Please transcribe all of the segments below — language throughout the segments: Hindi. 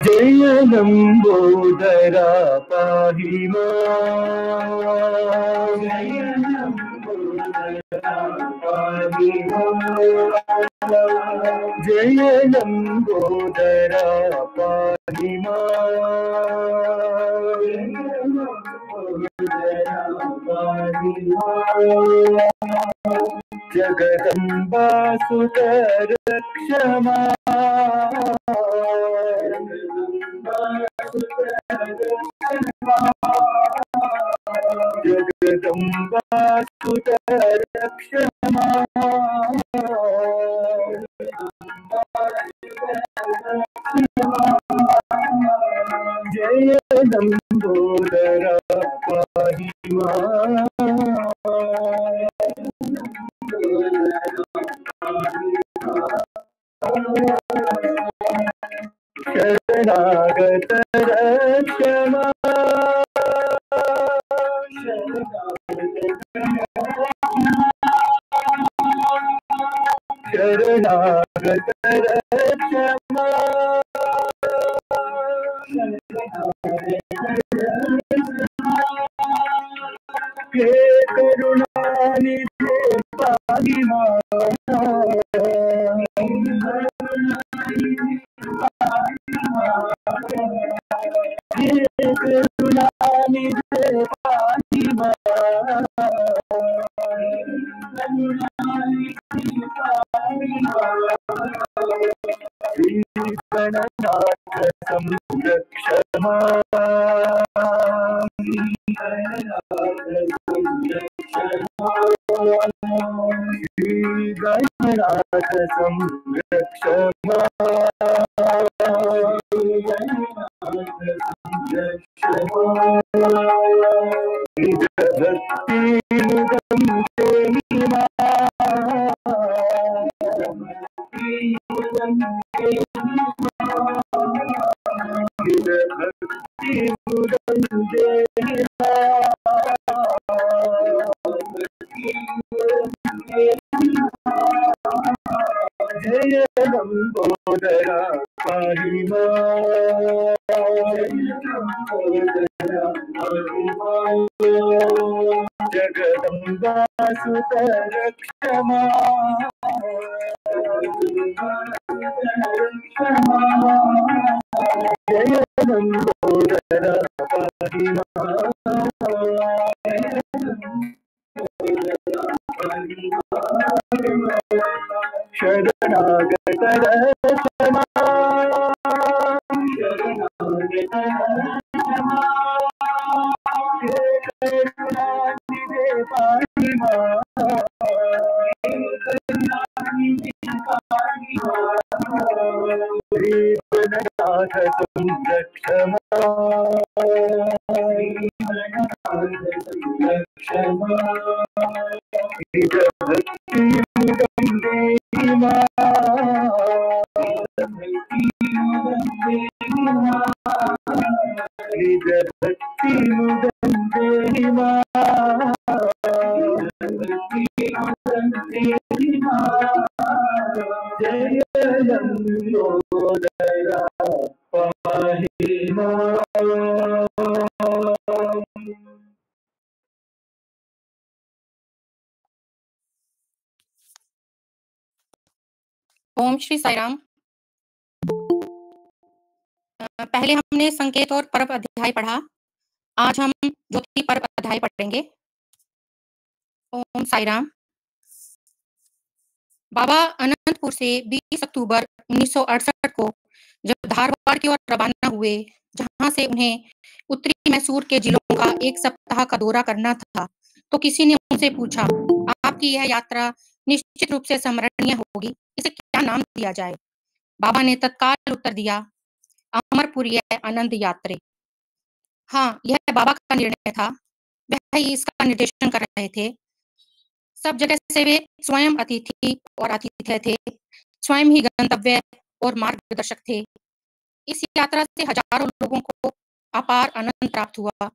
जय लंबोदरा पाहि मां, जय लंबोदरा पाहि मां, जय लंबोदरा पाहि मां, जगदम्बा सुतर क्षमा, जगदम्बा सुतर क्षमा, जय लंबोदरा पाहि मां, शरणागत क्षमा, शरणागत क्षमा, हे करुणानिधे पाहि मां, हे करुणानिधे पाहि मां, श्री गणनाथ संरक्ष मां, श्री गणनाथ संरक्ष निज भक्ति मुदं देहि निज भक्ति मुदं देहि जय लंबोदरा पाहि मां, जगदम्बा सुतर क्षमा, जय लंबोदरा पाहि मां, शरणागत क्षमा, हे करुणानिधे पाहि मां, श्री गणनाथ संरक्ष मां, निज भक्ति मुदं देहि निज भक्ति मुदं देहि जय लंबोदरा पाहि मां। ओम श्री साई राम। पहले हमने संकेत और पर्व अध्याय पढ़ा, आज हम ज्योति पर्व अध्याय पढ़ेंगे। ओम साई राम। बाबा अनंतपुर से 20 अक्टूबर 1968 को जब धारवाड़ की ओर रवाना हुए, जहां से उन्हें उत्तरी मैसूर के जिलों का 1 सप्ताह का दौरा करना था, तो किसी ने उनसे पूछा, आपकी यह यात्रा निश्चित रूप से स्मरणीय होगी, इसे क्या नाम दिया जाए? बाबा ने तत्काल उत्तर दिया, अमरपुर आनंद यात्रे। हाँ, यह बाबा का निर्णय था। वह ही इसका निर्देशन कर रहे थे। सब जगह से वे स्वयं अतिथि और आतिथ्य थे, स्वयं ही गंतव्य और मार्गदर्शक थे। इस यात्रा से हजारों लोगों को अपार आनंद प्राप्त हुआ।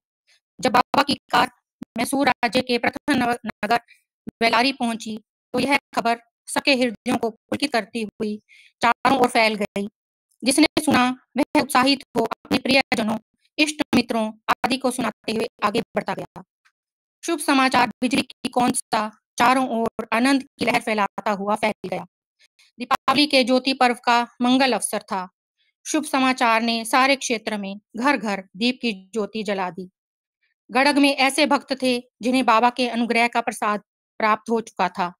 जब बाबा की कार मैसूर राज्य के प्रथम नगर बेलारी पहुंची, तो यह खबर सबके हृदयों को पुलकित करती हुई चारों ओर फैल गई। जिसने सुना वह उत्साहित हो अपने प्रियजनों, इष्ट मित्रों आदि को सुनाते हुए आगे बढ़ता गया। शुभ समाचार बिजली की कौंधता चारों ओर आनंद की लहर फैलाता हुआ फैल गया। दीपावली के ज्योति पर्व का मंगल अवसर था। शुभ समाचार ने सारे क्षेत्र में घर घर दीप की ज्योति जला दी। गड़ग में ऐसे भक्त थे जिन्हें बाबा के अनुग्रह का प्रसाद प्राप्त हो चुका था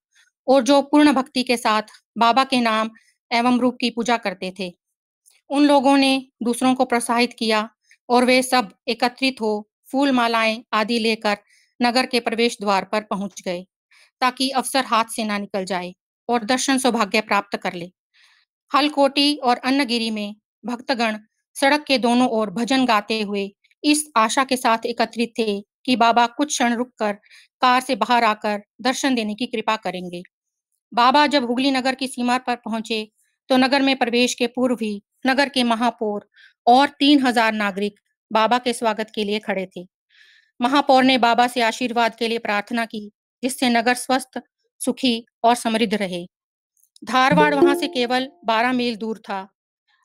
और जो पूर्ण भक्ति के साथ बाबा के नाम एवं रूप की पूजा करते थे। उन लोगों ने दूसरों को प्रोत्साहित किया और वे सब एकत्रित हो फूल मालाएं आदि लेकर नगर के प्रवेश द्वार पर पहुंच गए, ताकि अवसर हाथ से ना निकल जाए और दर्शन सौभाग्य प्राप्त कर ले। हलकोटी और अन्नगिरी में भक्तगण सड़क के दोनों ओर भजन गाते हुए इस आशा के साथ एकत्रित थे कि बाबा कुछ क्षण रुककर कार से बाहर आकर दर्शन देने की कृपा करेंगे। बाबा जब हुगली नगर की सीमा पर पहुंचे, तो नगर में प्रवेश के पूर्व ही नगर के महापौर और 3,000 नागरिक बाबा के स्वागत के लिए खड़े थे। महापौर ने बाबा से आशीर्वाद के लिए प्रार्थना की, जिससे नगर स्वस्थ, सुखी और समृद्ध रहे। धारवाड़ वहां से केवल 12 मील दूर था।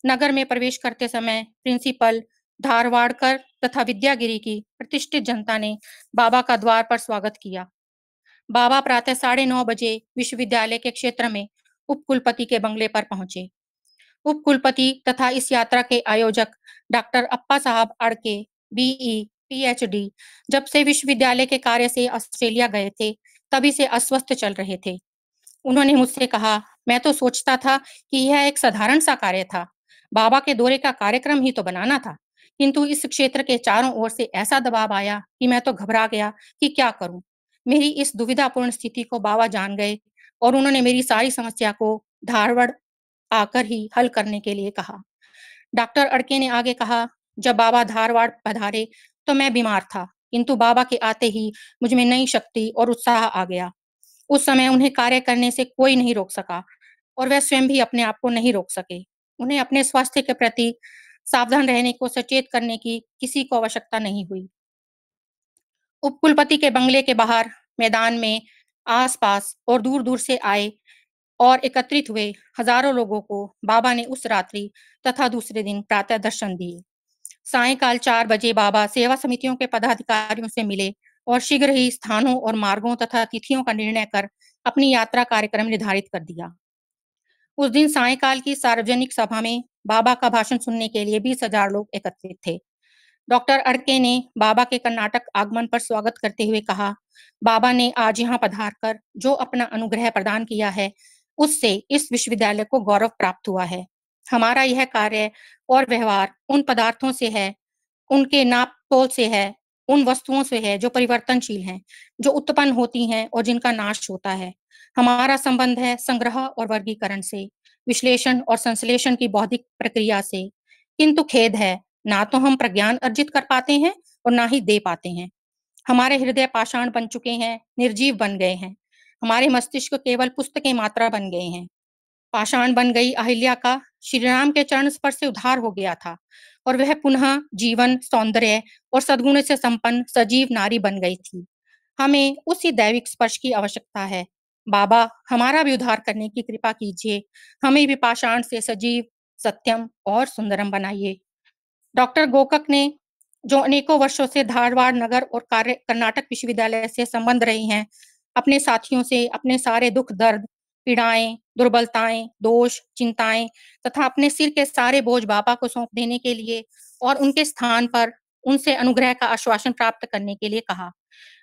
नगर में प्रवेश करते समय प्रिंसिपल, धारवाड़कर तथा विद्यागिरी की प्रतिष्ठित जनता ने बाबा का द्वार पर स्वागत किया। बाबा प्रातः 9:30 बजे विश्वविद्यालय के क्षेत्र में उपकुलपति के बंगले पर पहुंचे। उपकुलपति तथा इस यात्रा के आयोजक डॉक्टर अप्पा साहब अड़के, बीई, पीएचडी, जब से विश्वविद्यालय के कार्य से ऑस्ट्रेलिया गए थे, तभी से अस्वस्थ चल रहे थे। उन्होंने मुझसे कहा, मैं तो सोचता था कि यह एक साधारण सा कार्य था। बाबा के दौरे का कार्यक्रम ही तो बनाना था, किंतु इस क्षेत्र के चारों ओर से ऐसा दबाव आया कि मैं तो घबरा गया कि क्या करूं। मेरी इस दुविधापूर्ण स्थिति को बाबा जान गए और उन्होंने मेरी सारी समस्या को धारवाड़ आकर ही हल करने के लिए कहा। डॉक्टर अड़के ने आगे कहा, जब बाबा धारवाड़ पधारे तो मैं बीमार था, किंतु बाबा के आते ही मुझ में नई शक्ति और उत्साह आ गया। उस समय उन्हें कार्य करने से कोई नहीं रोक सका और वह स्वयं भी अपने आप को नहीं रोक सके। उन्हें अपने स्वास्थ्य के प्रति सावधान रहने को सचेत करने की किसी को आवश्यकता नहीं हुई। उपकुलपति के बंगले के बाहर मैदान में आसपास और दूर दूर से आए और एकत्रित हुए हजारों लोगों को बाबा ने उस रात्रि तथा दूसरे दिन प्रातः दर्शन दिए। सायंकाल 4 बजे बाबा सेवा समितियों के पदाधिकारियों से मिले और शीघ्र ही स्थानों और मार्गों तथा तिथियों का निर्णय कर अपनी यात्रा कार्यक्रम निर्धारित कर दिया। उस दिन सायंकाल की सार्वजनिक सभा में बाबा का भाषण सुनने के लिए 20,000 लोग एकत्रित थे। डॉक्टर अड़के ने बाबा के कर्नाटक आगमन पर स्वागत करते हुए कहा, बाबा ने आज यहाँ पधार कर जो अपना अनुग्रह प्रदान किया है, उससे इस विश्वविद्यालय को गौरव प्राप्त हुआ है। हमारा यह कार्य और व्यवहार उन पदार्थों से है, उनके नाप तोल से है, उन वस्तुओं से है जो परिवर्तनशील हैं, जो उत्पन्न होती हैं और जिनका नाश होता है। हमारा संबंध है संग्रह और वर्गीकरण से, विश्लेषण और संश्लेषण की बौद्धिक प्रक्रिया से। किंतु खेद है, ना तो हम प्रज्ञान अर्जित कर पाते हैं और ना ही दे पाते हैं। हमारे हृदय पाषाण बन चुके हैं, निर्जीव बन गए हैं। हमारे मस्तिष्क केवल पुस्तकें मात्रा बन गए हैं। पाषाण बन गई अहिल्या का श्री राम के चरण स्पर्श से उद्धार हो गया था और वह पुनः जीवन, सौंदर्य और सद्गुण से संपन्न सजीव नारी बन गई थी। हमें उसी दैविक स्पर्श की आवश्यकता है। बाबा, हमारा भी उद्धार करने की कृपा कीजिए। हमें भी पाषाण से सजीव, सत्यम और सुंदरम बनाइए। डॉक्टर गोकक ने, जो अनेकों वर्षों से धारवाड़ नगर और कार्य कर्नाटक विश्वविद्यालय से संबंध रहे हैं, अपने साथियों से अपने सारे दुख दर्द, पीड़ाएं, दुर्बलताएं, दोष, चिंताएं तथा अपने सिर के सारे बोझ बाबा को सौंप देने के लिए और उनके स्थान पर उनसे अनुग्रह का आश्वासन प्राप्त करने के लिए कहा,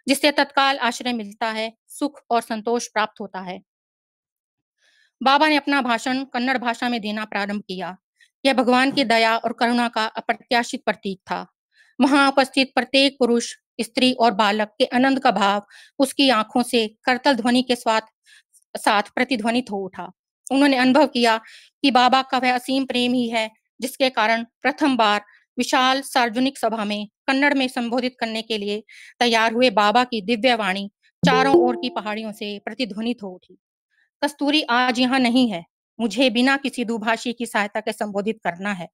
जिससे तत्काल आश्रय मिलता है, सुख और संतोष प्राप्त होता है। बाबा ने अपना भाषण कन्नड़ भाषा में देना प्रारंभ किया। यह भगवान की दया और करुणा का अप्रत्याशित प्रतीक था। वहां उपस्थित प्रत्येक पुरुष, स्त्री और बालक के आनंद का भाव उसकी आंखों से करतल ध्वनि के साथ प्रतिध्वनित हो उठा। उन्होंने अनुभव किया कि बाबा का वह असीम प्रेम ही है जिसके कारण प्रथम बार विशाल सार्वजनिक सभा में कन्नड़ में संबोधित करने के लिए तैयार हुए बाबा की दिव्य वाणी चारों ओर की पहाड़ियों से प्रतिध्वनित हो उठी। कस्तूरी आज यहाँ नहीं है। मुझे बिना किसी दुभाषी की सहायता के संबोधित करना है।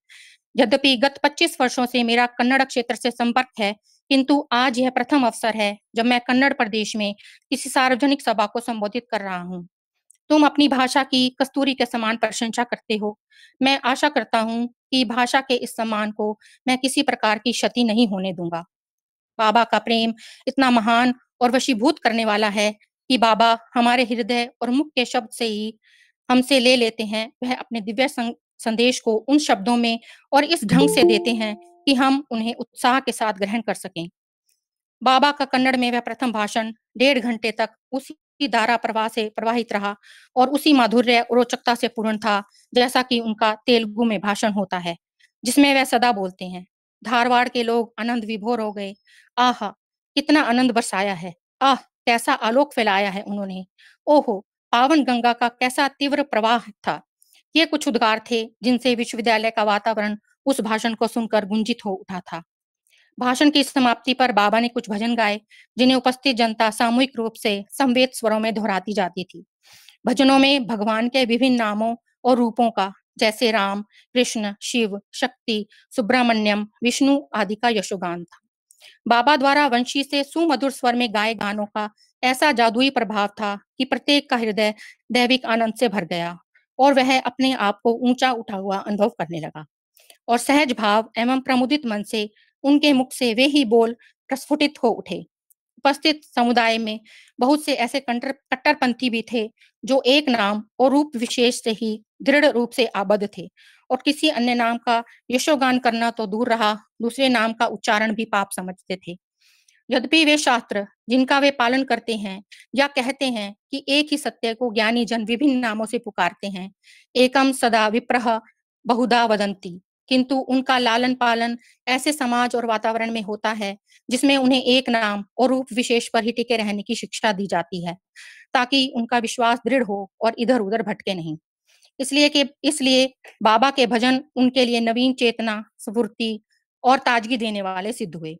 यद्यपि गत 25 वर्षों से मेरा कन्नड़ क्षेत्र से संपर्क है, किंतु आज यह प्रथम अवसर है जब मैं कन्नड़ प्रदेश में किसी सार्वजनिक सभा को संबोधित कर रहा हूँ। तुम अपनी भाषा की कस्तूरी के समान प्रशंसा करते हो। मैं आशा करता हूँ कि भाषा के इस सम्मान को मैं किसी प्रकार की क्षति नहीं होने दूंगा। बाबा का प्रेम इतना महान और वशीभूत करने वाला है कि बाबा हमारे हृदय और मुख के शब्द से ही हमसे ले लेते हैं। वह अपने दिव्य संदेश को उन शब्दों में और इस ढंग से देते हैं कि हम उन्हें उत्साह के साथ ग्रहण कर सकें। बाबा का कन्नड़ में वह प्रथम भाषण 1.5 घंटे तक उसी धारा प्रवाह से प्रवाहित रहा और उसी माधुर्य और रोचकता से पूर्ण था जैसा कि उनका तेलुगु में भाषण होता है, जिसमें वह सदा बोलते हैं। धारवाड़ के लोग आनंद विभोर हो गए। आहा, कितना आनंद बरसाया है। आह, कैसा आलोक फैलाया है उन्होंने। ओहो, पावन गंगा का कैसा तीव्र प्रवाह था। ये कुछ उद्गार थे जिनसे विश्वविद्यालय का वातावरण उस भाषण को सुनकर गुंजित हो उठा था। भाषण की समाप्ति पर बाबा ने कुछ भजन गाए, जिन्हें उपस्थित जनता सामूहिक रूप से समवेत स्वरों में दोहराती जाती थी। भजनों में भगवान के विभिन्न नामों और रूपों का, जैसे राम, कृष्ण, शिव, शक्ति, सुब्रमण्यम, विष्णु आदि का यशोगान था। बाबा द्वारा वंशी से सुमधुर स्वर में गाए गानों का ऐसा जादुई प्रभाव था कि प्रत्येक का हृदय दैविक आनंद से भर गया और वह अपने आप को ऊंचा उठा हुआ अनुभव करने लगा और सहज भाव एवं प्रमुदित मन से उनके मुख से वे ही बोल प्रस्फुटित हो उठे। उपस्थित समुदाय में बहुत से ऐसे कट्टरपंथी भी थे जो एक नाम और रूप विशेष से ही दृढ़ रूप से आबद्ध थे और किसी अन्य नाम का यशोगान करना तो दूर रहा, दूसरे नाम का उच्चारण भी पाप समझते थे। यद्यपि वे शास्त्र जिनका वे पालन करते हैं या कहते हैं कि एक ही सत्य को ज्ञानी जन विभिन्न नामों से पुकारते हैं, एकम सदा विप्रह बहुधा वदंती, किंतु उनका लालन पालन ऐसे समाज और वातावरण में होता है जिसमें उन्हें एक नाम और रूप विशेष पर ही टिके रहने की शिक्षा दी जाती है, ताकि उनका विश्वास दृढ़ हो और इधर उधर भटके नहीं। इसलिए बाबा के भजन उनके लिए नवीन चेतना, स्फूर्ति और ताजगी देने वाले सिद्ध हुए।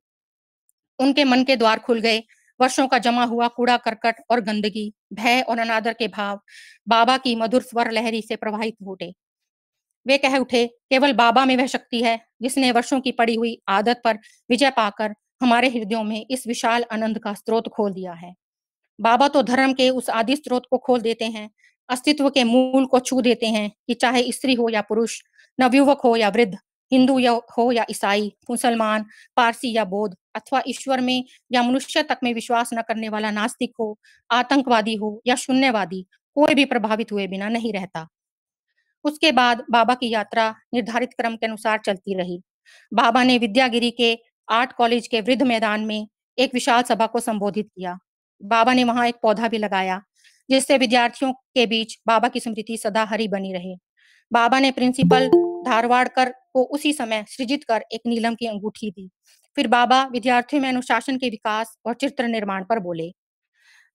उनके मन के द्वार खुल गए। वर्षों का जमा हुआ कूड़ा करकट और गंदगी, भय और अनादर के भाव बाबा की मधुर स्वर लहरी से प्रवाहित हो उठे। वे कह उठे, केवल बाबा में वह शक्ति है जिसने वर्षों की पड़ी हुई आदत पर विजय पाकर हमारे हृदयों में इस विशाल आनंद का स्रोत खोल दिया है। बाबा तो धर्म के उस आदि स्रोत को खोल देते हैं, अस्तित्व के मूल को छू देते हैं कि चाहे स्त्री हो या पुरुष, नवयुवक हो या वृद्ध, हिंदू हो या ईसाई, मुसलमान, पारसी या बौद्ध, अथवा ईश्वर में या मनुष्य तक में विश्वास न करने वाला नास्तिक हो, आतंकवादी हो या शून्यवादी, कोई भी प्रभावित हुए बिना नहीं रहता। उसके बाद बाबा की यात्रा निर्धारित क्रम के अनुसार चलती रही। बाबा ने विद्यागिरी के आर्ट कॉलेज के वृद्ध मैदान में एक विशाल सभा को संबोधित किया। बाबा ने वहां एक पौधा भी लगाया, जिससे विद्यार्थियों के बीच बाबा की स्मृति सदा हरी बनी रहे। बाबा ने प्रिंसिपल धारवाड़कर को उसी समय सृजित कर एक नीलम की अंगूठी दी। फिर बाबा विद्यार्थियों में अनुशासन के विकास और चित्र निर्माण पर बोले।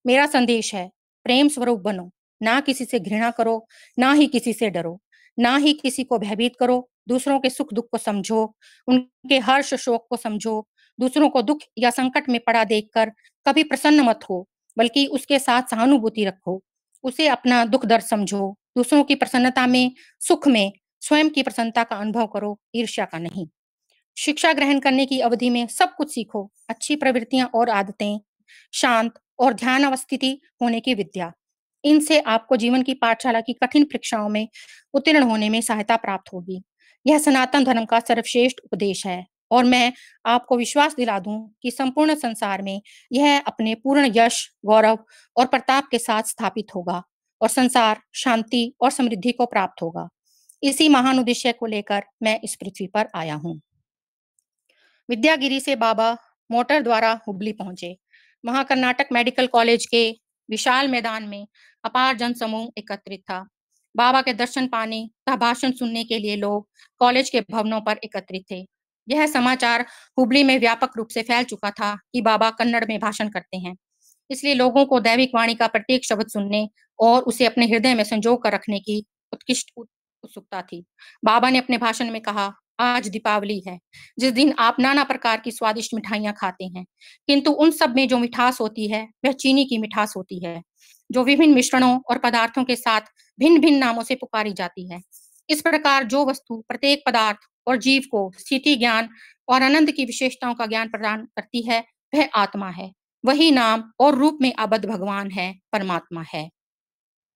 मेरा संदेश है, प्रेम स्वरूप बनो, ना किसी से घृणा करो, ना ही किसी से डरो, ना ही किसी को भयभीत करो, दूसरों के सुख दुख को समझो, उनके हर्ष शोक को समझो, दूसरों को दुख या संकट में पड़ा देखकर कभी प्रसन्न मत हो, बल्कि उसके साथ सहानुभूति रखो, उसे अपना दुख दर्द समझो, दूसरों की प्रसन्नता में, सुख में स्वयं की प्रसन्नता का अनुभव करो, ईर्ष्या का नहीं। शिक्षा ग्रहण करने की अवधि में सब कुछ सीखो, अच्छी प्रवृत्तियां और आदतें, शांत और ध्यान अवस्थिति होने की विद्या। इनसे आपको जीवन की पाठशाला की कठिन परीक्षाओं में उत्तीर्ण होने में सहायता प्राप्त होगी। यह सनातन धर्म का सर्वश्रेष्ठ उपदेश है और मैं आपको विश्वास दिला दूं कि संपूर्ण संसार में यह अपने पूर्ण यश, गौरव और प्रताप के साथ स्थापित होगा और संसार शांति और समृद्धि को प्राप्त होगा। इसी महान उद्देश्य को लेकर मैं इस पृथ्वी पर आया हूँ। विद्यागिरी से बाबा मोटर द्वारा हुबली पहुंचे। वहां कर्नाटक मेडिकल कॉलेज के विशाल मैदान में अपार जनसमूह एकत्रित था। बाबा के दर्शन पाने तथा भाषण सुनने के लिए लोग कॉलेज के भवनों पर एकत्रित थे। यह समाचार हुबली में व्यापक रूप से फैल चुका था कि बाबा कन्नड़ में भाषण करते हैं। इसलिए लोगों को दैविक वाणी का प्रत्येक शब्द सुनने और उसे अपने हृदय में संजो कर रखने की उत्कृष्ट उत्सुकता थी। बाबा ने अपने भाषण में कहा, आज दीपावली है, जिस दिन आप नाना प्रकार की स्वादिष्ट मिठाइयाँ खाते हैं, किंतु उन सब में जो मिठास होती है, वह चीनी की मिठास होती है, जो विभिन्न मिश्रणों और पदार्थों के साथ भिन्न-भिन्न नामों से पुकारी जाती है। इस प्रकार जो वस्तु प्रत्येक पदार्थ और जीव को स्थिति ज्ञान और आनंद की विशेषताओं का ज्ञान प्रदान करती है, वह आत्मा है। वही नाम और रूप में आबद्ध भगवान है, परमात्मा है।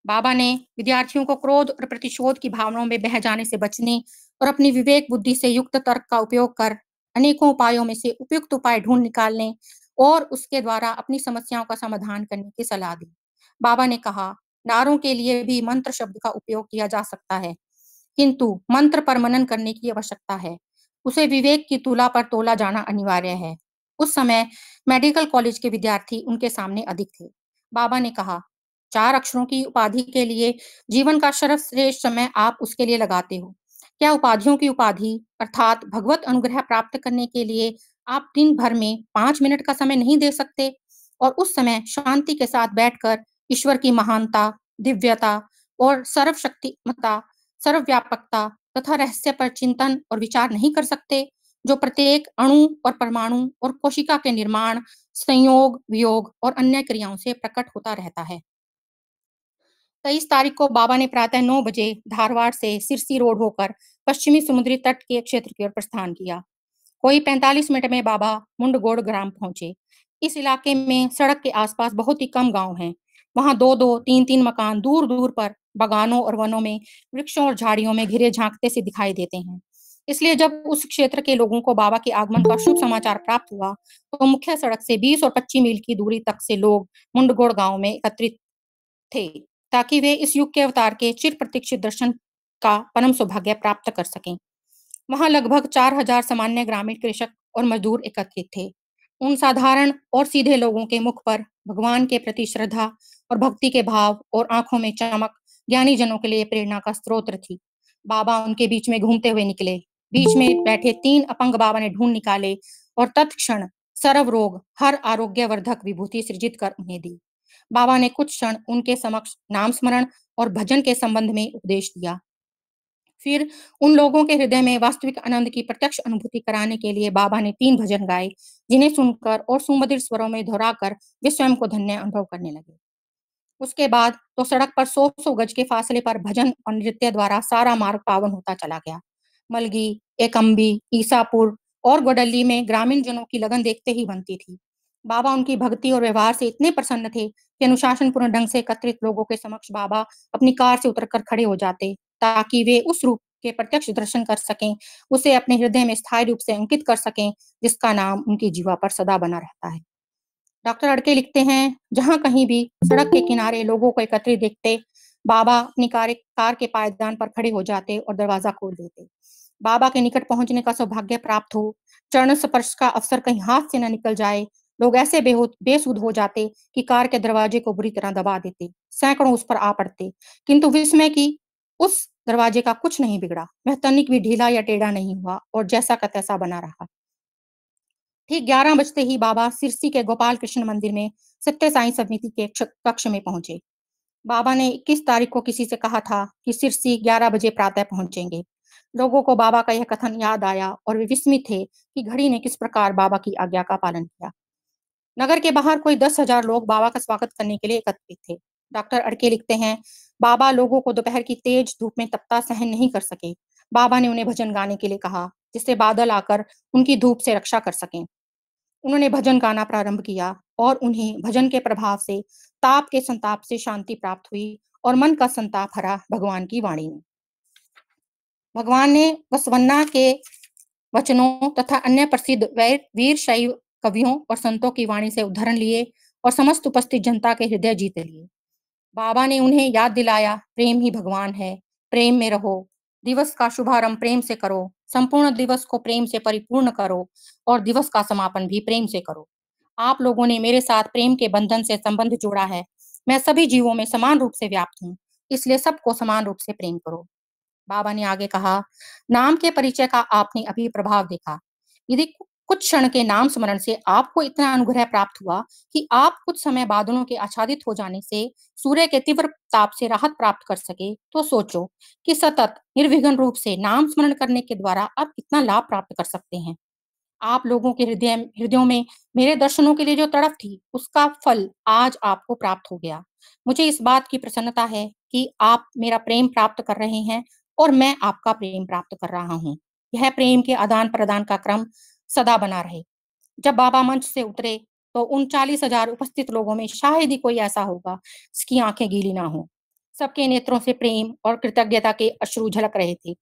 बाबा ने विद्यार्थियों को क्रोध और प्रतिशोध की भावनाओं में बह जाने से बचने और अपनी विवेक बुद्धि से युक्त तर्क का उपयोग कर अनेकों उपायों में से उपयुक्त उपाय ढूंढ निकालने और उसके द्वारा अपनी समस्याओं का समाधान करने की सलाह दी। बाबा ने कहा, नारों के लिए भी मंत्र शब्द का उपयोग किया जा सकता है, किंतु मंत्र पर मनन करने की आवश्यकता है। उसे विवेक की तुला पर तोला जाना अनिवार्य है। उस समय मेडिकल कॉलेज के विद्यार्थी उनके सामने अधिक थे। बाबा ने कहा, 4 अक्षरों की उपाधि के लिए जीवन का सर्वश्रेष्ठ समय आप उसके लिए लगाते हो। क्या उपाधियों की उपाधि अर्थात भगवत अनुग्रह प्राप्त करने के लिए आप दिन भर में 5 मिनट का समय नहीं दे सकते और उस समय शांति के साथ बैठकर ईश्वर की महानता, दिव्यता और सर्वशक्तिमत्ता, सर्वव्यापकता तथा रहस्य पर चिंतन और विचार नहीं कर सकते, जो प्रत्येक अणु और परमाणु और कोशिका के निर्माण, संयोग, वियोग और अन्य क्रियाओं से प्रकट होता रहता है। 23 तारीख को बाबा ने प्रातः 9 बजे धारवाड़ से सिरसी रोड होकर पश्चिमी समुद्री तट के क्षेत्र की ओर प्रस्थान किया। कोई 45 मिनट में बाबा मुंडगोड़ ग्राम पहुंचे। इस इलाके में सड़क के आसपास बहुत ही कम गांव हैं। वहां 2-2, 3-3 मकान दूर-दूर पर बगानों और वनों में वृक्षों और झाड़ियों में घिरे झांकते से दिखाई देते हैं। इसलिए जब उस क्षेत्र के लोगों को बाबा के आगमन का शुभ समाचार प्राप्त हुआ, तो मुख्य सड़क से 20 और 25 मील की दूरी तक से लोग मुंडगोड़ गांव में एकत्रित थे, ताकि वे इस युग के अवतार के चिर प्रतीक्षित दर्शन का परम सौभाग्य प्राप्त कर सकें। वहां लगभग 4,000 सामान्य ग्रामीण कृषक और मजदूर एकत्रित थे। उन साधारण और सीधे लोगों के मुख पर भगवान के प्रति श्रद्धा और भक्ति के भाव और आंखों में चमक ज्ञानी जनों के लिए प्रेरणा का स्रोत थी। बाबा उनके बीच में घूमते हुए निकले। बीच में बैठे 3 अपंग बाबा ने ढूंढ निकाले और तत्क्षण सर्व रोग हर आरोग्यवर्धक विभूति सृजित कर उन्हें दी। बाबा ने कुछ क्षण उनके समक्ष नाम स्मरण और भजन के संबंध में उपदेश दिया। फिर उन लोगों के हृदय में वास्तविक आनंद की प्रत्यक्ष अनुभूति कराने के लिए बाबा ने 3 भजन गाए, जिन्हें सुनकर और सुमधुर स्वरों में दोहराकर वे स्वयं को धन्य अनुभव करने लगे। उसके बाद तो सड़क पर 100-100 गज के फासले पर भजन और नृत्य द्वारा सारा मार्ग पावन होता चला गया। मलगी, एकम्बी, ईसापुर और गोडल्ली में ग्रामीण जनों की लगन देखते ही बनती थी। बाबा उनकी भक्ति और व्यवहार से इतने प्रसन्न थे कि अनुशासनपूर्ण ढंग से एकत्रित लोगों के समक्ष बाबा अपनी कार से उतरकर खड़े हो जाते, ताकि वे उस रूप के प्रत्यक्ष दर्शन कर सकें, उसे अपने हृदय में स्थायी रूप से अंकित कर सकें, जिसका नाम उनकी जीवा पर सदा बना रहता है। डॉक्टर अड़के लिखते हैं, जहाँ कहीं भी सड़क के किनारे लोगों को एकत्रित देखते, बाबा अपनी कार के पायदान पर खड़े हो जाते और दरवाजा खोल देते। बाबा के निकट पहुंचने का सौभाग्य प्राप्त हो, चरण स्पर्श का अवसर कहीं हाथ से न निकल जाए, लोग ऐसे बेसुध हो जाते कि कार के दरवाजे को बुरी तरह दबा देते, सैकड़ों उस पर आ पड़ते, किंतु विस्मय की उस दरवाजे का कुछ नहीं बिगड़ा, वह तनिक भी ढीला या टेढ़ा नहीं हुआ और जैसा का तैसा बना रहा। ठीक 11 बजते ही बाबा सिरसी के गोपाल कृष्ण मंदिर में सत्य साई समिति के कक्ष में पहुंचे। बाबा ने 21 तारीख को किसी से कहा था कि सिरसी 11 बजे प्रातः पहुंचेंगे। लोगों को बाबा का यह कथन याद आया और वे विस्मित थे कि घड़ी ने किस प्रकार बाबा की आज्ञा का पालन किया। नगर के बाहर कोई 10,000 लोग बाबा का स्वागत करने के लिए एकत्रित थे। डॉक्टर अड़के लिखते हैं, बाबा लोगों को दोपहर की तेज धूप में तपता सहन नहीं कर सके। बाबा ने उन्हें भजन गाने के लिए कहा, जिससे बादल आकर उनकी धूप से रक्षा कर सकें। उन्होंने भजन गाना प्रारंभ किया और उन्हें भजन के प्रभाव से ताप के संताप से शांति प्राप्त हुई और मन का संताप हरा भगवान की वाणी ने। भगवान ने बसवन्ना के वचनों तथा अन्य प्रसिद्ध वीर शैव कवियों और संतों की वाणी से उद्धरण लिए और समस्त उपस्थित जनता के हृदय जीत लिए। बाबा ने उन्हें याद दिलाया, प्रेम ही भगवान है, प्रेम में रहो, दिवस का शुभारंभ प्रेम से करो, संपूर्ण दिवस को प्रेम से परिपूर्ण करो और दिवस का समापन भी प्रेम से करो। आप लोगों ने मेरे साथ प्रेम के बंधन से संबंध जोड़ा है। मैं सभी जीवों में समान रूप से व्याप्त हूँ, इसलिए सबको समान रूप से प्रेम करो। बाबा ने आगे कहा, नाम के परिचय का आपने अभी प्रभाव देखा। यदि कुछ क्षण के नाम स्मरण से आपको इतना अनुग्रह प्राप्त हुआ कि आप कुछ समय बादलों के आच्छादित हो जाने से सूर्य के तीव्र ताप से राहत प्राप्त कर सके, तो सोचो कि सतत निर्विघ्न रूप से नाम स्मरण करने के द्वारा आप कितना लाभ प्राप्त कर सकते हैं। आप लोगों के हृदयों में मेरे दर्शनों के लिए जो तड़प थी, उसका फल आज आपको प्राप्त हो गया। मुझे इस बात की प्रसन्नता है कि आप मेरा प्रेम प्राप्त कर रहे हैं और मैं आपका प्रेम प्राप्त कर रहा हूँ। यह प्रेम के आदान प्रदान का क्रम सदा बना रहे। जब बाबा मंच से उतरे तो उन 40,000 उपस्थित लोगों में शायद ही कोई ऐसा होगा जिसकी आंखें गीली ना हो। सबके नेत्रों से प्रेम और कृतज्ञता के अश्रु झलक रहे थे।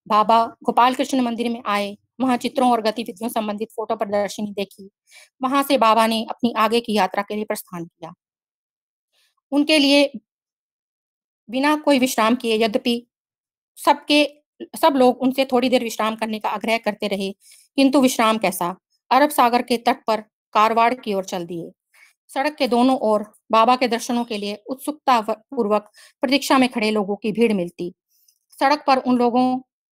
बाबा गोपाल कृष्ण मंदिर में आए, वहां चित्रों और गतिविधियों संबंधित फोटो प्रदर्शनी देखी। वहां से बाबा ने अपनी आगे की यात्रा के लिए प्रस्थान किया। उनके लिए बिना कोई विश्राम किए, यद्यपि सबके सब लोग उनसे थोड़ी देर विश्राम करने का आग्रह करते रहे, किंतु विश्राम कैसा, अरब सागर के तट पर कारवाड़ की ओर चल दिए। सड़क के दोनों ओर बाबा के दर्शनों के लिए उत्सुकता पूर्वक प्रतीक्षा में खड़े लोगों की भीड़ मिलती। सड़क पर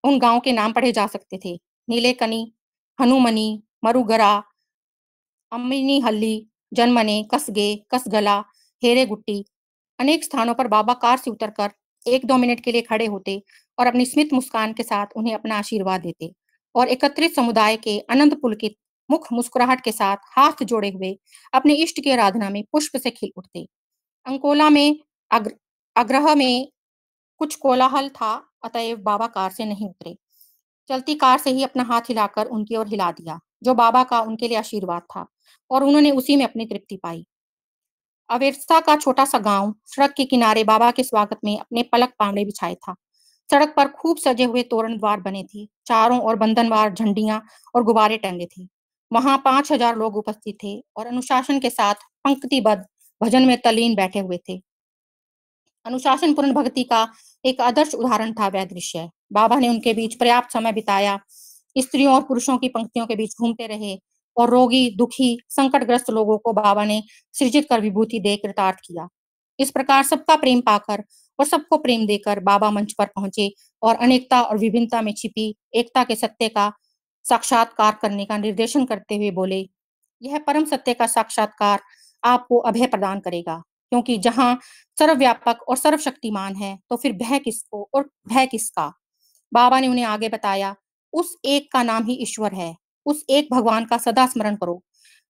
उन गांव के नाम पढ़े जा सकते थे। नीलेकनी, हनुमनी, मरुगरा, अम्मिनीहल्ली, जनमने, कसगे, कसगला, हेरेगुट्टी। अनेक स्थानों पर बाबा कार से उतरकर 1-2 मिनट के लिए खड़े होते और अपनी स्मित मुस्कान के साथ उन्हें अपना आशीर्वाद देते और एकत्रित समुदाय के आनंद पुलकित मुख मुस्कुराहट के साथ हाथ जोड़े हुए अपने इष्ट की आराधना में पुष्प से खिल उठते। अंकोला में आग्रह में कुछ कोलाहल था, अतएव बाबा कार से नहीं उतरे। चलती कार से ही अपना हाथ हिलाकर उनकी ओर हिला दिया, जो बाबा का उनके लिए आशीर्वाद था, और उन्होंने उसी में अपनी तृप्ति पाई। अवेरसा का छोटा सा गांव सड़क के किनारे बाबा के स्वागत में अपने पलक पावड़े बिछाए था। सड़क पर खूब सजे हुए तोरण द्वार बने थे। चारों ओर बंधनवार झंडियां और गुब्बारे टंगे थे। वहां 5,000 लोग उपस्थित थे और अनुशासन के साथ पंक्तिबद्ध भजन में तल्लीन बैठे हुए थे। अनुशासन पूर्ण भक्ति का एक आदर्श उदाहरण था वह दृश्य। बाबा ने उनके बीच पर्याप्त समय बिताया। स्त्रियों और पुरुषों की पंक्तियों के बीच घूमते रहे और रोगी, दुखी, संकटग्रस्त लोगों को बाबा ने सृजित कर विभूति दे कृतार्थ किया। इस प्रकार सबका प्रेम पाकर और सबको प्रेम देकर बाबा मंच पर पहुंचे और अनेकता और विभिन्नता में छिपी एकता के सत्य का साक्षात्कार करने का निर्देशन करते हुए बोले, यह परम सत्य का साक्षात्कार आपको अभय प्रदान करेगा, क्योंकि जहां सर्वव्यापक और सर्वशक्तिमान है, तो फिर भय किसको और भय किसका। बाबा ने उन्हें आगे बताया, उस एक का नाम ही ईश्वर है। उस एक भगवान का सदा स्मरण करो।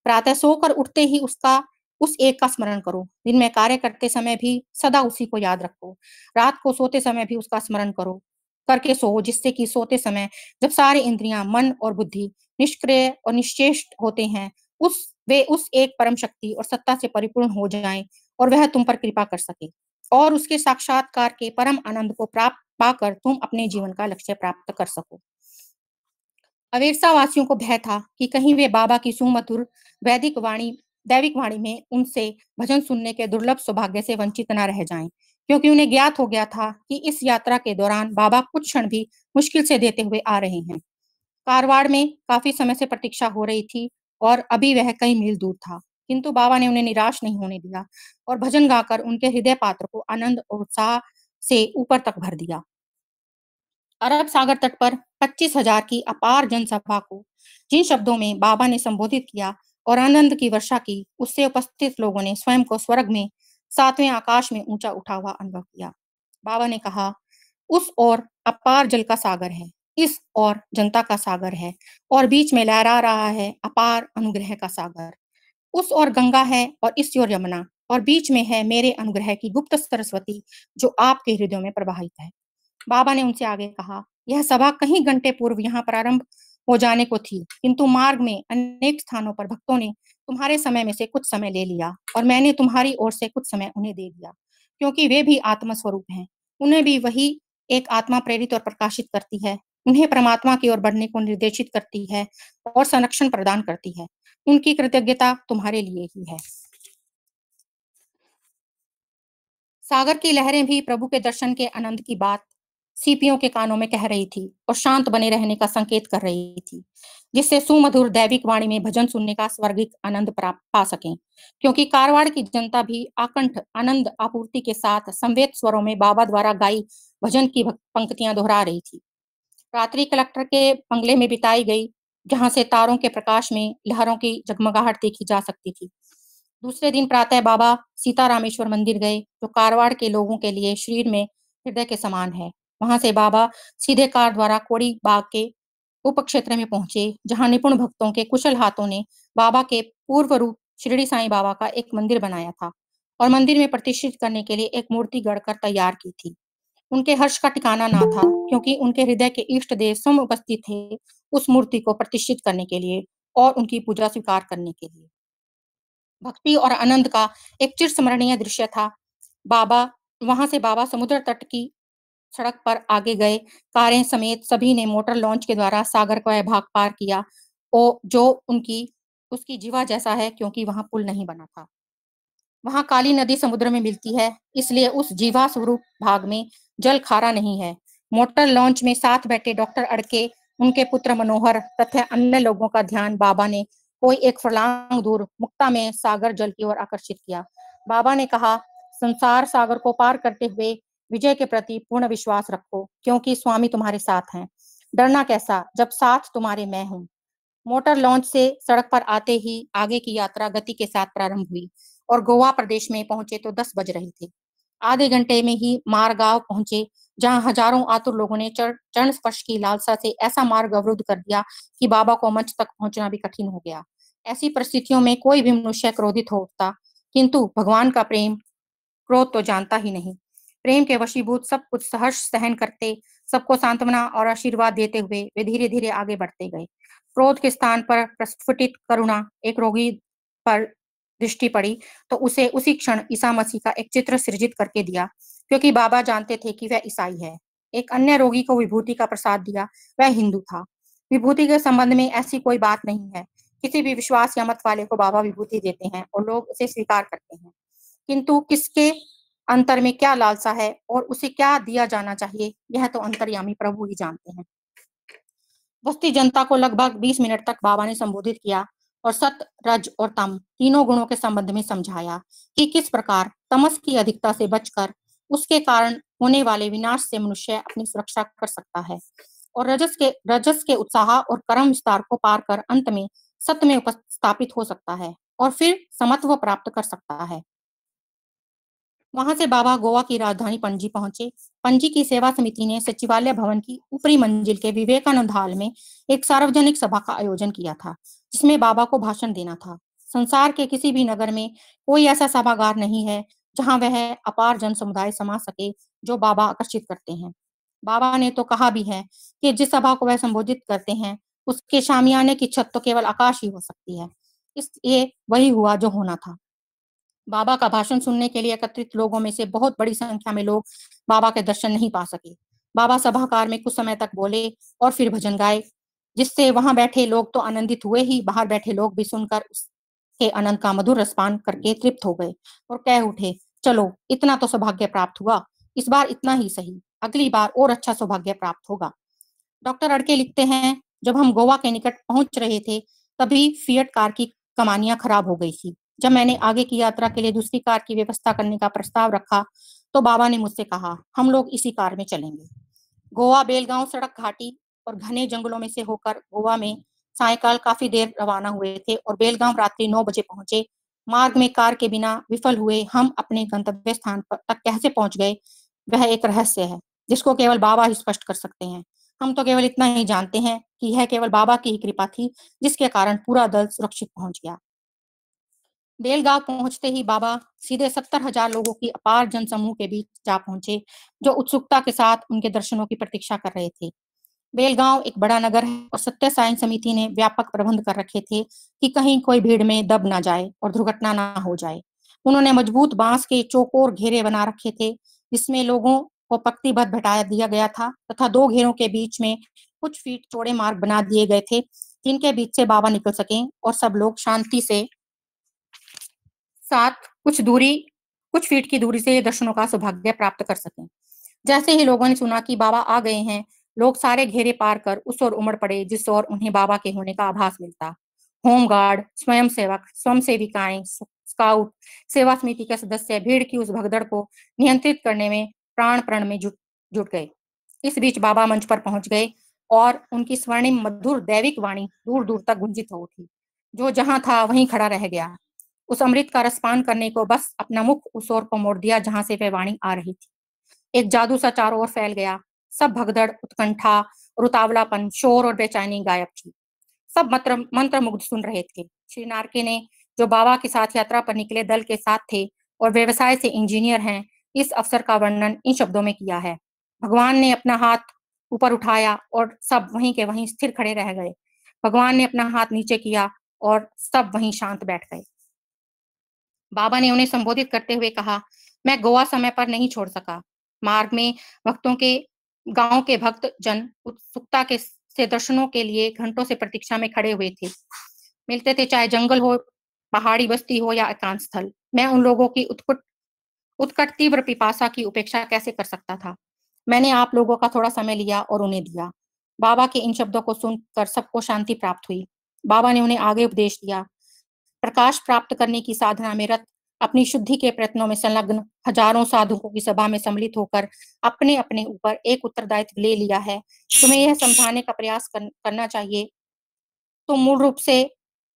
प्रातः सोकर उठते ही उस एक का स्मरण करो। दिन में कार्य करते समय भी सदा उसी को याद रखो। रात को सोते समय भी उसका स्मरण करो करके सो, जिससे कि सोते समय जब सारे इंद्रियां, मन और बुद्धि निष्क्रिय और निश्चेष्ट होते हैं, वे उस एक परम शक्ति और सत्ता से परिपूर्ण हो जाएं और वह तुम पर कृपा कर सके और उसके साक्षात्कार के परम आनंद को प्राप्त पाकर तुम अपने जीवन का लक्ष्य प्राप्त कर सको। अवेरसा वासियों को भय था कि कहीं वे बाबा की सुमधुर दैविक वाणी में उनसे भजन सुनने के दुर्लभ सौभाग्य से वंचित न रह जाएं, क्योंकि उन्हें ज्ञात हो गया था कि इस यात्रा के दौरान बाबा कुछ क्षण भी मुश्किल से देते हुए आ रहे हैं। कारवाड़ में काफी समय से प्रतीक्षा हो रही थी और अभी वह कई मील दूर था, किंतु बाबा ने उन्हें निराश नहीं होने दिया और भजन गाकर उनके हृदय पात्र को आनंद और उत्साह से ऊपर तक भर दिया। अरब सागर तट पर 25,000 की अपार जनसभा को जिन शब्दों में बाबा ने संबोधित किया और आनंद की वर्षा की, उससे उपस्थित लोगों ने स्वयं को स्वर्ग में 7वें आकाश में ऊंचा उठा हुआ अनुभव किया। बाबा ने कहा, उस ओर अपार जल का सागर है, इस ओर जनता का सागर है और बीच में लहरा रहा है अपार अनुग्रह का सागर। उस ओर गंगा है और इस ओर यमुना, और बीच में है मेरे अनुग्रह की गुप्त सरस्वती, जो आपके हृदयों में प्रवाहित है। बाबा ने उनसे आगे कहा, यह सभा कहीं घंटे पूर्व यहाँ प्रारंभ हो जाने को थी, किंतु मार्ग में अनेक स्थानों पर भक्तों ने तुम्हारे समय में से कुछ समय ले लिया और मैंने तुम्हारी ओर से कुछ समय उन्हें दे दिया, क्योंकि वे भी आत्म स्वरूप हैं। उन्हें भी वही एक आत्मा प्रेरित और प्रकाशित करती है, उन्हें परमात्मा की ओर बढ़ने को निर्देशित करती है और संरक्षण प्रदान करती है। उनकी कृतज्ञता तुम्हारे लिए ही है। सागर की लहरें भी प्रभु के दर्शन के आनंद की बात सीपियों के कानों में कह रही थी और शांत बने रहने का संकेत कर रही थी, जिससे सुमधुर दैविक वाणी में भजन सुनने का स्वर्गिक आनंद प्राप्त पा सकें, क्योंकि कारवाड़ की जनता भी आकंठ आनंद आपूर्ति के साथ संवेद स्वरों में बाबा द्वारा गाई भजन की पंक्तियां दोहरा रही थी। रात्रि कलेक्टर के बंगले में बिताई गई जहां से तारों के प्रकाश में लहरों की जगमगाहट देखी जा सकती थी। दूसरे दिन प्रातः बाबा सीतारामेश्वर मंदिर गए, जो कारवाड़ के लोगों के लिए शरीर में हृदय के समान है। वहां से बाबा सीधे कार द्वारा कोड़ी बाग के उपक्षेत्र में पहुंचे, जहां निपुण भक्तों के कुशल हाथों ने बाबा के पूर्व रूप शिरडी साईं बाबा का एक मंदिर बनाया था और मंदिर में प्रतिष्ठित करने के लिए एक मूर्ति गढ़कर तैयार की थी। उनके हर्ष का ठिकाना ना था, क्योंकि उनके हृदय के इष्ट देव स्वयं उपस्थित थे उस मूर्ति को प्रतिष्ठित करने के लिए और उनकी पूजा स्वीकार करने के लिए। भक्ति और आनंद का एक चिरस्मरणीय दृश्य था। बाबा वहां से बाबा समुद्र तट की सड़क पर आगे गए। कारें समेत सभी ने मोटर लॉन्च के द्वारा सागर का यह भाग पार किया, जो उनकी उसकी जीवा जैसा है, क्योंकि वहां पुल नहीं बना था। वहां काली नदी समुद्र में मिलती है, इसलिए उस जीवा स्वरूप भाग में जल खारा नहीं है। मोटर लॉन्च में साथ बैठे डॉक्टर अड़के, उनके पुत्र मनोहर तथा अन्य लोगों का ध्यान बाबा ने कोई एक फरलांग दूर मुक्ता में सागर जल की ओर आकर्षित किया। बाबा ने कहा, संसार सागर को पार करते हुए विजय के प्रति पूर्ण विश्वास रखो, क्योंकि स्वामी तुम्हारे साथ हैं। डरना कैसा, जब साथ तुम्हारे मैं हूं। मोटर लॉन्च से सड़क पर आते ही आगे की यात्रा गति के साथ प्रारंभ हुई और गोवा प्रदेश में पहुंचे तो 10 बज रहे थे। आधे घंटे में ही मारगांव पहुंचे, जहां हजारों आतुर लोगों ने चरण स्पर्श की लालसा से ऐसा मार्ग अवरुद्ध कर दिया कि बाबा को मंच तक पहुंचना भी कठिन हो गया। ऐसी परिस्थितियों में कोई भी मनुष्य क्रोधित हो उठता, किंतु भगवान का प्रेम क्रोध तो जानता ही नहीं। प्रेम के वशीभूत सब कुछ सहर्ष सहन करते, सबको सांत्वना और आशीर्वाद देते हुए वे धीरे धीरे आगे बढ़ते गए। क्रोध के स्थान पर प्रस्फुटित करुणा एक रोगी पर दृष्टि पड़ी, तो उसे उसी क्षण ईसा मसीह का एक चित्र सृजित करके दिया, क्योंकि बाबा जानते थे कि वह ईसाई है। एक अन्य रोगी को विभूति का प्रसाद दिया, वह हिंदू था। विभूति के संबंध में ऐसी कोई बात नहीं है। किसी भी विश्वास या मत वाले को बाबा विभूति देते हैं और लोग उसे स्वीकार करते हैं, किंतु किसके अंतर में क्या लालसा है और उसे क्या दिया जाना चाहिए, यह तो अंतर्यामी प्रभु ही जानते हैं। बस्ती जनता को लगभग 20 मिनट तक बाबा ने संबोधित किया और सत, रज और तम तीनों गुणों के संबंध में समझाया कि किस प्रकार तमस की अधिकता से बचकर उसके कारण होने वाले विनाश से मनुष्य अपनी सुरक्षा कर सकता है और रजस के उत्साह और कर्म विस्तार को पार कर अंत में सत्य में उपस्थापित हो सकता है और फिर समत्व प्राप्त कर सकता है। वहां से बाबा गोवा की राजधानी पणजी पहुंचे। पणजी की सेवा समिति ने सचिवालय भवन की ऊपरी मंजिल के विवेकानंद हॉल में एक सार्वजनिक सभा का आयोजन किया था, जिसमें बाबा को भाषण देना था। संसार के किसी भी नगर में कोई ऐसा सभागार नहीं है जहां वह अपार जन समुदाय समा सके जो बाबा आकर्षित करते हैं। बाबा ने तो कहा भी है कि जिस सभा को वह संबोधित करते हैं, उसके शामियाने की छत तो केवल आकाश ही हो सकती है। इसलिए वही हुआ जो होना था। बाबा का भाषण सुनने के लिए एकत्रित लोगों में से बहुत बड़ी संख्या में लोग बाबा के दर्शन नहीं पा सके। बाबा सभागार में कुछ समय तक बोले और फिर भजन गाए, जिससे वहां बैठे लोग तो आनंदित हुए ही, बाहर बैठे लोग भी सुनकर उसके आनंद का मधुर रसपान करके तृप्त हो गए और कह उठे, चलो इतना तो सौभाग्य प्राप्त हुआ, इस बार इतना ही सही, अगली बार और अच्छा सौभाग्य प्राप्त होगा। डॉक्टर अड़के लिखते हैं, जब हम गोवा के निकट पहुंच रहे थे, तभी फिएट कार की कमानियां खराब हो गई थी। जब मैंने आगे की यात्रा के लिए दूसरी कार की व्यवस्था करने का प्रस्ताव रखा, तो बाबा ने मुझसे कहा, हम लोग इसी कार में चलेंगे। गोवा बेलगांव सड़क घाटी और घने जंगलों में से होकर गोवा में सायकाल काफी देर रवाना हुए थे और बेलगांव रात्रि 9 बजे पहुंचे। मार्ग में कार के बिना विफल हुए हम अपने गंतव्य स्थान पर तक कैसे पहुंच गए, वह एक रहस्य है, जिसको केवल बाबा ही स्पष्ट कर सकते हैं। हम तो केवल इतना ही जानते हैं कि यह केवल बाबा की ही कृपा थी, जिसके कारण पूरा दल सुरक्षित पहुंच गया। बेलगांव पहुंचते ही बाबा सीधे 70,000 लोगों की अपार जनसमूह के बीच जा पहुंचे, जो उत्सुकता के साथ उनके दर्शनों की प्रतीक्षा कर रहे थे। बेलगांव एक बड़ा नगर है और सत्य साई समिति ने व्यापक प्रबंध कर रखे थे कि कहीं कोई भीड़ में दब ना जाए और दुर्घटना ना हो जाए। उन्होंने मजबूत बांस के चौकोर घेरे बना रखे थे, जिसमें लोगों को पंक्तिबद्ध बैठा दिया गया था तथा दो घेरों के बीच में कुछ फीट चौड़े मार्ग बना दिए गए थे, जिनके बीच से बाबा निकल सकें और सब लोग शांति से साथ कुछ फीट की दूरी से दर्शनों का सौभाग्य प्राप्त कर सकें। जैसे ही लोगों ने सुना कि बाबा आ गए हैं, लोग सारे घेरे पार कर उस ओर उमड़ पड़े जिस ओर उन्हें बाबा के होने का आभास मिलता। होमगार्ड, स्वयंसेवक, स्वयंसेविकाएं, स्काउट, सेवा समिति के सदस्य भीड़ की उस भगदड़ को नियंत्रित करने में प्राण प्रण में जुट जुट गए। इस बीच बाबा मंच पर पहुंच गए और उनकी स्वर्णिम मधुर दैविक वाणी दूर दूर तक गुंजित हो उठी। जो जहां था वहीं खड़ा रह गया। उस अमृत का रसपान करने को बस अपना मुख उस ओर को मोड़ दिया जहां से वह वाणी आ रही थी। एक जादू सा चारों ओर फैल गया। सब भगदड़, उत्कंठा और उतावलापन, शोर और बेचैनी गायब थी। सब मंत्र मुग्ध सुन रहे थे। श्री नारके ने, जो बाबा के साथ यात्रा पर निकले दल के साथ थे और व्यवसाय से इंजीनियर हैं, इस अवसर का वर्णन इन शब्दों में किया है। भगवान ने अपना हाथ ऊपर उठाया और सब वहीं के वहीं स्थिर खड़े रह गए। भगवान ने अपना हाथ नीचे किया और सब वहीं शांत बैठ गए। बाबा ने उन्हें संबोधित करते हुए कहा, मैं गोवा समय पर नहीं छोड़ सका। मार्ग में भक्तों के गांव के भक्त जन उत्सुकता के से दर्शनों के लिए घंटों से प्रतीक्षा में खड़े हुए थे। मिलते थे, चाहे जंगल हो, पहाड़ी बस्ती हो या एकांत स्थल। मैं उन लोगों की उत्कट तीव्र पिपासा की उपेक्षा कैसे कर सकता था। मैंने आप लोगों का थोड़ा समय लिया और उन्हें दिया। बाबा के इन शब्दों को सुनकर सबको शांति प्राप्त हुई। बाबा ने उन्हें आगे उपदेश दिया। प्रकाश प्राप्त करने की साधना में रत, अपनी शुद्धि के प्रयत्नों में संलग्न हजारों साधुओं की सभा में सम्मिलित होकर अपने अपने ऊपर एक उत्तरदायित्व ले लिया है। तुम्हें यह समझाने का प्रयास करना चाहिए, तुम मूल रूप से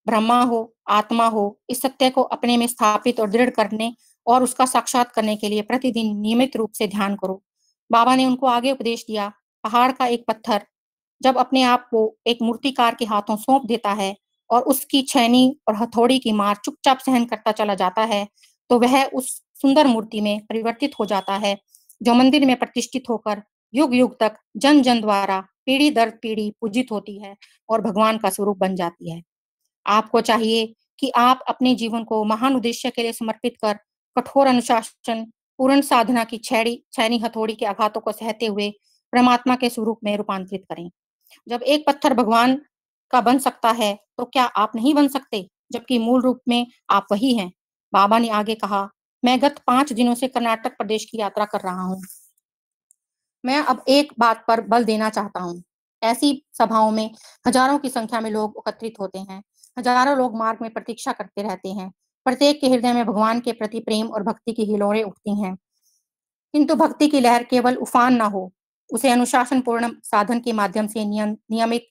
ब्रह्मा हो, आत्मा हो। इस सत्य को अपने में स्थापित और दृढ़ करने और उसका साक्षात करने के लिए प्रतिदिन नियमित रूप से ध्यान करो। बाबा ने उनको आगे उपदेश दिया। पहाड़ का एक पत्थर जब अपने आप को एक मूर्तिकार के हाथों सौंप देता है और उसकी छैनी और हथौड़ी की मार चुपचाप सहन करता चला जाता है, तो वह उस सुंदर मूर्ति में परिवर्तित हो जाता है, जो मंदिर में प्रतिष्ठित होकर युग युग तक जन जन द्वारा पीढ़ी दर पीढ़ी पूजित होती है और भगवान का स्वरूप बन जाती है। आपको चाहिए कि आप अपने जीवन को महान उद्देश्य के लिए समर्पित कर कठोर अनुशासन, पूर्ण साधना की छैनी हथौड़ी के आघातों को सहते हुए परमात्मा के स्वरूप में रूपांतरित करें। जब एक पत्थर भगवान का बन सकता है, तो क्या आप नहीं बन सकते, जबकि मूल रूप में आप वही हैं। बाबा ने आगे कहा, मैं गत 5 दिनों से कर्नाटक प्रदेश की यात्रा कर रहा हूँ। मैं अब एक बात पर बल देना चाहता हूँ। ऐसी सभाओं में हजारों की संख्या में लोग एकत्रित होते हैं। हजारों लोग मार्ग में प्रतीक्षा करते रहते हैं। प्रत्येक के हृदय में भगवान के प्रति प्रेम और भक्ति की हिलोरें उठती हैं। किंतु भक्ति की लहर केवल उफान ना हो, उसे अनुशासन पूर्ण साधन के माध्यम से नियमित,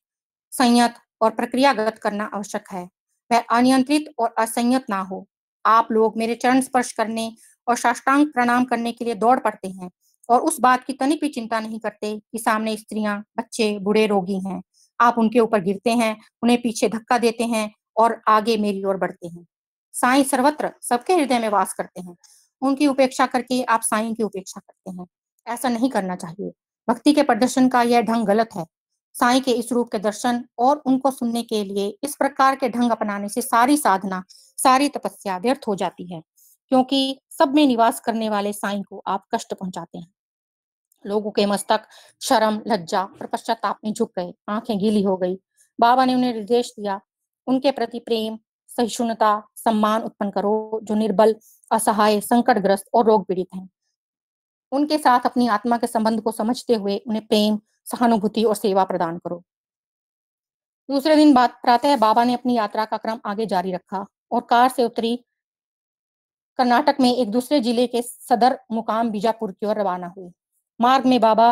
संयत और प्रक्रियागत करना आवश्यक है। वह अनियंत्रित और असंयत ना हो। आप लोग मेरे चरण स्पर्श करने और साष्टांग प्रणाम करने के लिए दौड़ पड़ते हैं और उस बात की तनिक भी चिंता नहीं करते कि सामने स्त्रियां, बच्चे, बूढ़े, रोगी हैं। आप उनके ऊपर गिरते हैं, उन्हें पीछे धक्का देते हैं और आगे मेरी ओर बढ़ते हैं। साईं सर्वत्र सबके हृदय में वास करते हैं। उनकी उपेक्षा करके आप साईं की उपेक्षा करते हैं। ऐसा नहीं करना चाहिए। भक्ति के प्रदर्शन का यह ढंग गलत है। साईं के इस रूप के दर्शन और उनको सुनने के लिए इस प्रकार के ढंग अपनाने से सारी साधना, सारी तपस्या व्यर्थ हो जाती है, क्योंकि सब में निवास करने वाले साईं को आप कष्ट पहुंचाते हैं। लोगों के मस्तक शर्म, लज्जा और पश्चाताप में झुक गए, आंखें गीली हो गई। बाबा ने उन्हें निर्देश दिया, उनके प्रति प्रेम, सहिष्णुता, सम्मान उत्पन्न करो, जो निर्बल, असहाय, संकटग्रस्त और रोग पीड़ित हैं। उनके साथ अपनी आत्मा के संबंध को समझते हुए उन्हें प्रेम, सहानुभूति और सेवा प्रदान करो। दूसरे दिन बाद प्रातः बाबा ने अपनी यात्रा का क्रम आगे जारी रखा और कार से उतरी कर्नाटक में एक दूसरे जिले के सदर मुकाम बीजापुर की ओर रवाना हुए। मार्ग में बाबा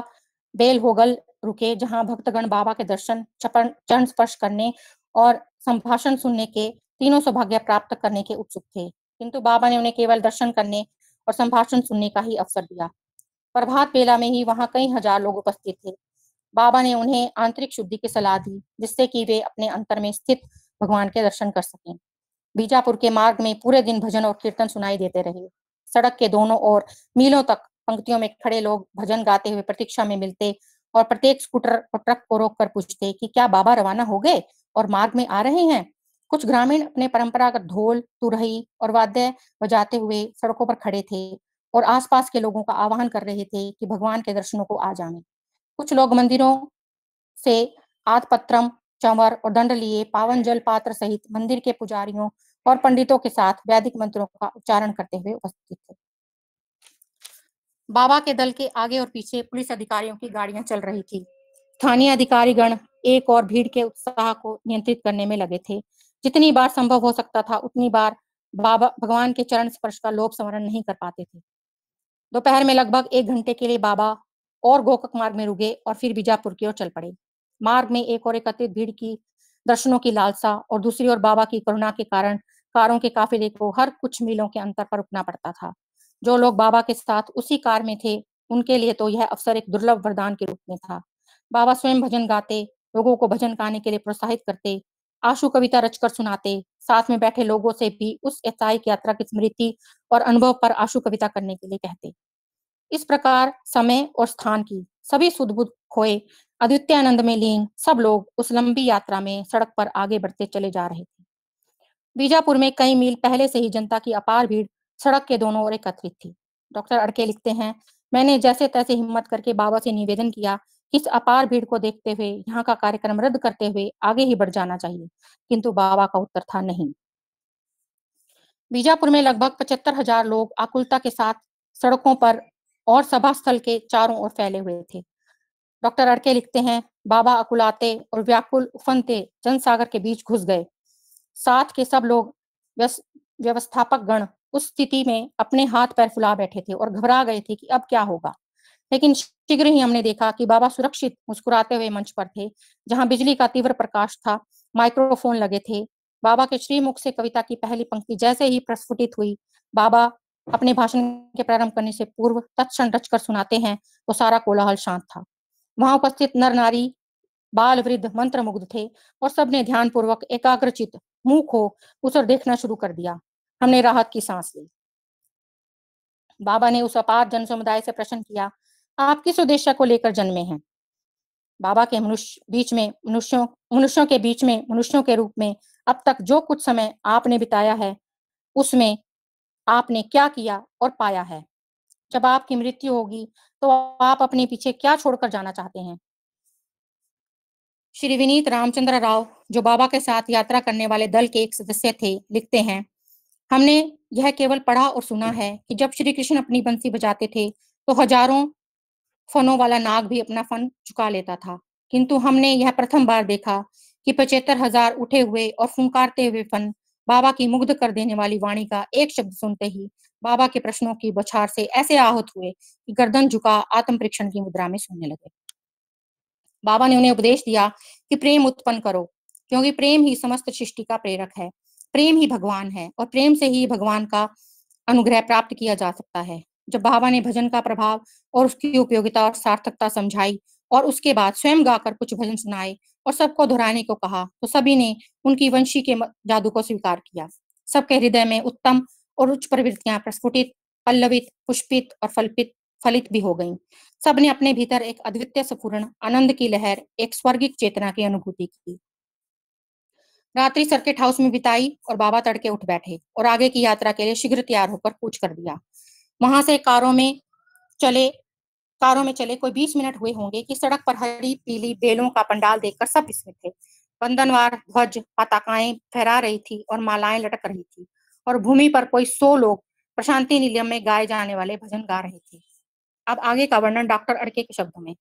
बेलहोगल रुके, जहां भक्तगण बाबा के दर्शन, चरण स्पर्श करने और संभाषण सुनने के तीनों सौभाग्य प्राप्त करने के उत्सुक थे। किंतु बाबा ने उन्हें केवल दर्शन करने और संभाषण सुनने का ही अवसर दिया। प्रभात बेला में ही वहां कई हजार लोग उपस्थित थे। बाबा ने उन्हें आंतरिक शुद्धि की सलाह दी, जिससे कि वे अपने अंतर में स्थित भगवान के दर्शन कर सकें। बीजापुर के मार्ग में पूरे दिन भजन और कीर्तन सुनाई देते रहे। सड़क के दोनों ओर मीलों तक पंक्तियों में खड़े लोग भजन गाते हुए प्रतीक्षा में मिलते और प्रत्येक स्कूटर और ट्रक को रोककर पूछते कि क्या बाबा रवाना हो गए और मार्ग में आ रहे हैं। कुछ ग्रामीण अपने परंपरागत ढोल, तुरही और वाद्य बजाते हुए सड़कों पर खड़े थे और आसपास के लोगों का आह्वान कर रहे थे कि भगवान के दर्शनों को आ जाने। कुछ लोग मंदिरों से आतपत्रम, चंवर और दंड लिए पावन जल पात्र सहित मंदिर के पुजारियों और पंडितों के साथ वैदिक मंत्रों का उच्चारण करते हुए उपस्थित थे। बाबा के दल के आगे और पीछे पुलिस अधिकारियों की गाड़ियां चल रही थी। स्थानीय अधिकारीगण एक और भीड़ के उत्साह को नियंत्रित करने में लगे थे। जितनी बार संभव हो सकता था उतनी बार बाबा भगवान के चरण स्पर्श का लोभ स्मरण नहीं कर पाते थे। दोपहर में लगभग 1 घंटे के लिए बाबा और गोकक मार्ग में रुके और फिर बीजापुर की ओर चल पड़े। मार्ग में एक और एकत्रित भीड़ की दर्शनों की लालसा और दूसरी ओर बाबा की करुणा के कारण कारों के काफिले को हर कुछ मीलों के अंतर पर रुकना पड़ता था। जो लोग बाबा के साथ उसी कार में थे, उनके लिए तो यह अवसर एक दुर्लभ वरदान के रूप में था। बाबा स्वयं भजन गाते, लोगों को भजन गाने के लिए प्रोत्साहित करते, आशु कविता रचकर सुनाते, साथ में बैठे लोगों से भी उस ऐतिहासिक यात्रा की स्मृति और अनुभव पर आशु कविता करने के लिए कहते। इस प्रकार समय और स्थान की सभी सुध-बुध खोए अद्वितीय आनंद में लीन सब लोग उस लंबी यात्रा में सड़क पर आगे बढ़ते चले जा रहे थे। बीजापुर में कई मील पहले से ही जनता की अपार भीड़ सड़क के दोनों ओर एकत्रित थी। डॉक्टर अड़के लिखते हैं, मैंने जैसे तैसे हिम्मत करके बाबा से निवेदन किया कि इस अपार भीड़ को देखते हुए यहाँ का कार्यक्रम रद्द करते हुए आगे ही बढ़ जाना चाहिए, किंतु बाबा का उत्तर था नहीं। बीजापुर में लगभग 75,000 लोग आकुलता के साथ सड़कों पर और सभा स्थल के चारों ओर फैले हुए थे। डॉक्टर अड़के लिखते हैं, बाबा अकुलाते और व्याकुल उफनते जनसागर के बीच घुस गए। साथ के सब लोग व्यवस्थापक गण उस स्थिति में अपने हाथ पैर फुला बैठे थे और घबरा गए थे कि अब क्या होगा। लेकिन शीघ्र ही हमने देखा कि बाबा सुरक्षित मुस्कुराते हुए मंच पर थे, जहां बिजली का तीव्र प्रकाश था, माइक्रोफोन लगे थे। बाबा के श्रीमुख से कविता की पहली पंक्ति जैसे ही प्रस्फुटित हुई, बाबा अपने भाषण के प्रारंभ करने से पूर्व तत्क्षण रचकर सुनाते हैं, तो सारा कोलाहल शांत था। वहां उपस्थित नर नारी, बाल वृद्ध मंत्रमुग्ध थे और सबने ध्यानपूर्वक एकाग्रचित मुंह खो उस ओर देखना शुरू कर दिया। हमने राहत की सांस ली। बाबा ने उस अपार जन समुदाय से प्रश्न किया, आप किस उद्देश्य को लेकर जन्मे हैं? बाबा के मनुष्यों के बीच में मनुष्यों के रूप में अब तक जो कुछ समय आपने बिताया है, उसमें आपने क्या किया और पाया है? जब आपकी मृत्यु होगी, तो आप अपने पीछे क्या छोड़कर जाना चाहते हैं? श्री विनीत रामचंद्र राव, जो बाबा के साथ यात्रा करने वाले दल के एक सदस्य थे, लिखते हैं, हमने यह केवल पढ़ा और सुना है कि जब श्री कृष्ण अपनी बंसी बजाते थे, तो हजारों फनों वाला नाग भी अपना फन चुका लेता था। किंतु हमने यह प्रथम बार देखा कि 75,000 उठे हुए और फुंकारते हुए फन बाबा की मुग्ध कर देने वाली वाणी का एक शब्द सुनते ही बाबा के प्रश्नों की बौछार से ऐसे आहत हुए कि गर्दन झुका आत्म परीक्षण की मुद्रा में सुनने लगे। बाबा ने उन्हें उपदेश दिया कि प्रेम उत्पन्न करो, क्योंकि प्रेम ही समस्त सृष्टि का प्रेरक है। प्रेम ही भगवान है और प्रेम से ही भगवान का अनुग्रह प्राप्त किया जा सकता है। जब बाबा ने भजन का प्रभाव और उसकी उपयोगिता और सार्थकता समझाई और उसके बाद स्वयं गाकर कुछ भजन सुनाए और सबको दोहराने को कहा, तो सभी ने उनकी वंशी के जादू को स्वीकार किया। सबके हृदय में उत्तम और उच्च प्रवृत्तियां प्रस्फुटित, पल्लवित, पुष्पित और फलित भी हो गईं। सबने अपने भीतर एक अद्वितीय स्फुरण आनंद की लहर, एक स्वर्गिक चेतना की अनुभूति की। रात्रि सर्किट हाउस में बिताई और बाबा तड़के उठ बैठे और आगे की यात्रा के लिए शीघ्र तैयार होकर कूच कर दिया। वहां से चले कारों में चले कोई 20 मिनट हुए होंगे कि सड़क पर हरी पीली बेलों का पंडाल देखकर सब विस्मित थे। बंधनवार ध्वज पताकाएं फहरा रही थी और मालाएं लटक रही थी और भूमि पर कोई 100 लोग प्रशांति निलयम में गाए जाने वाले भजन गा रहे थे। अब आगे का वर्णन डॉक्टर अड़के के शब्दों में।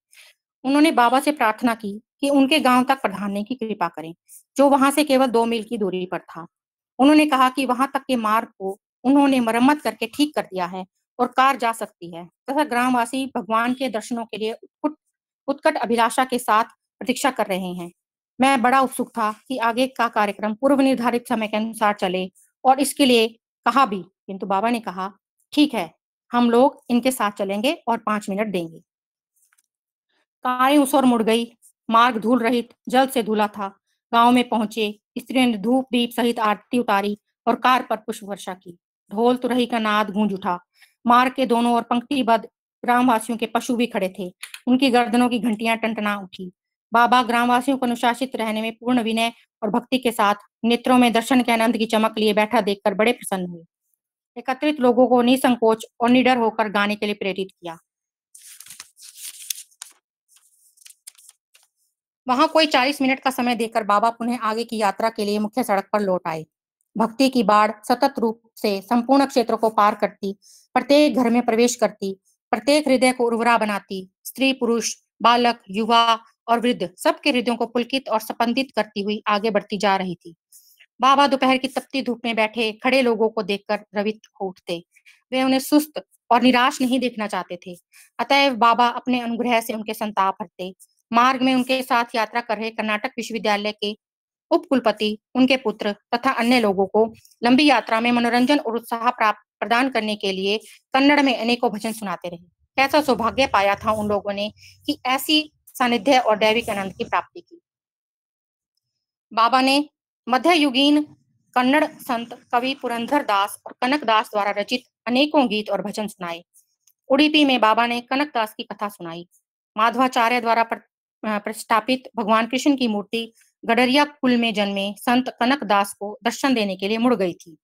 उन्होंने बाबा से प्रार्थना की कि उनके गांव तक पधारने की कृपा करें, जो वहां से केवल 2 मील की दूरी पर था। उन्होंने कहा कि वहां तक के मार्ग को उन्होंने मरम्मत करके ठीक कर दिया है और कार जा सकती है तथा ग्रामवासी भगवान के दर्शनों के लिए उत्कट अभिलाषा के साथ प्रतीक्षा कर रहे हैं। मैं बड़ा उत्सुक था कि आगे का कार्यक्रम पूर्व निर्धारित समय के अनुसार चले और इसके लिए कहा भी, किंतु बाबा ने कहा, ठीक है, हम लोग इनके साथ चलेंगे और 5 मिनट देंगे। कारें उस ओर मुड़ गई। मार्ग धूल रहित जल्द से धुला था। गांव में पहुंचे, स्त्रियों ने धूप दीप सहित आरती उतारी और कार पर पुष्प वर्षा की। ढोल तुरही का नाद गूंज उठा। मार्ग के दोनों ओर पंक्तिबद्ध ग्रामवासियों के पशु भी खड़े थे। उनकी गर्दनों की घंटियां टनटना उठी। बाबा ग्रामवासियों को अनुशासित रहने में पूर्ण विनय और भक्ति के साथ नेत्रों में दर्शन के आनंद की चमक लिए बैठा देखकर बड़े प्रसन्न हुए। एकत्रित लोगों को निसंकोच और निडर होकर गाने के लिए प्रेरित किया। वहां कोई 40 मिनट का समय देकर बाबा पुनः आगे की यात्रा के लिए मुख्य सड़क पर लौट आए। भक्ति की बाढ़ सतत रूप से संपूर्ण क्षेत्र को पार करती, प्रत्येक घर में प्रवेश करती, प्रत्येक हृदय को उर्वरा बनाती, स्त्री पुरुष बालक युवा और वृद्ध सबके हृदयों को पुलकित और स्पंदित करती हुई आगे बढ़ती जा रही थी। बाबा दोपहर की तपती धूप में बैठे खड़े लोगों को देखकर द्रवित हो उठते। वे उन्हें सुस्त और निराश नहीं देखना चाहते थे। अतएव बाबा अपने अनुग्रह से उनके संताप हरते। मार्ग में उनके साथ यात्रा कर रहे कर्नाटक विश्वविद्यालय के उपकुलपति, उनके पुत्र तथा अन्य लोगों को लंबी यात्रा में मनोरंजन और उत्साह प्राप्त प्रदान करने के लिए कन्नड़ में अनेकों भजन सुनाते रहे। कैसा सौभाग्य पाया था उन लोगों ने कि ऐसी सानिध्य और दैविक आनंद की प्राप्ति की। बाबा ने मध्ययुगीन कन्नड़ संत कवि पुरंदर दास और कनक दास द्वारा रचित अनेकों गीत और भजन सुनाए। उडुपी में बाबा ने कनक दास की कथा सुनाई। माधवाचार्य द्वारा प्रतिष्ठापित भगवान कृष्ण की मूर्ति गडरिया कुल में जन्मे संत कनक दास को दर्शन देने के लिए मुड़ गई थी।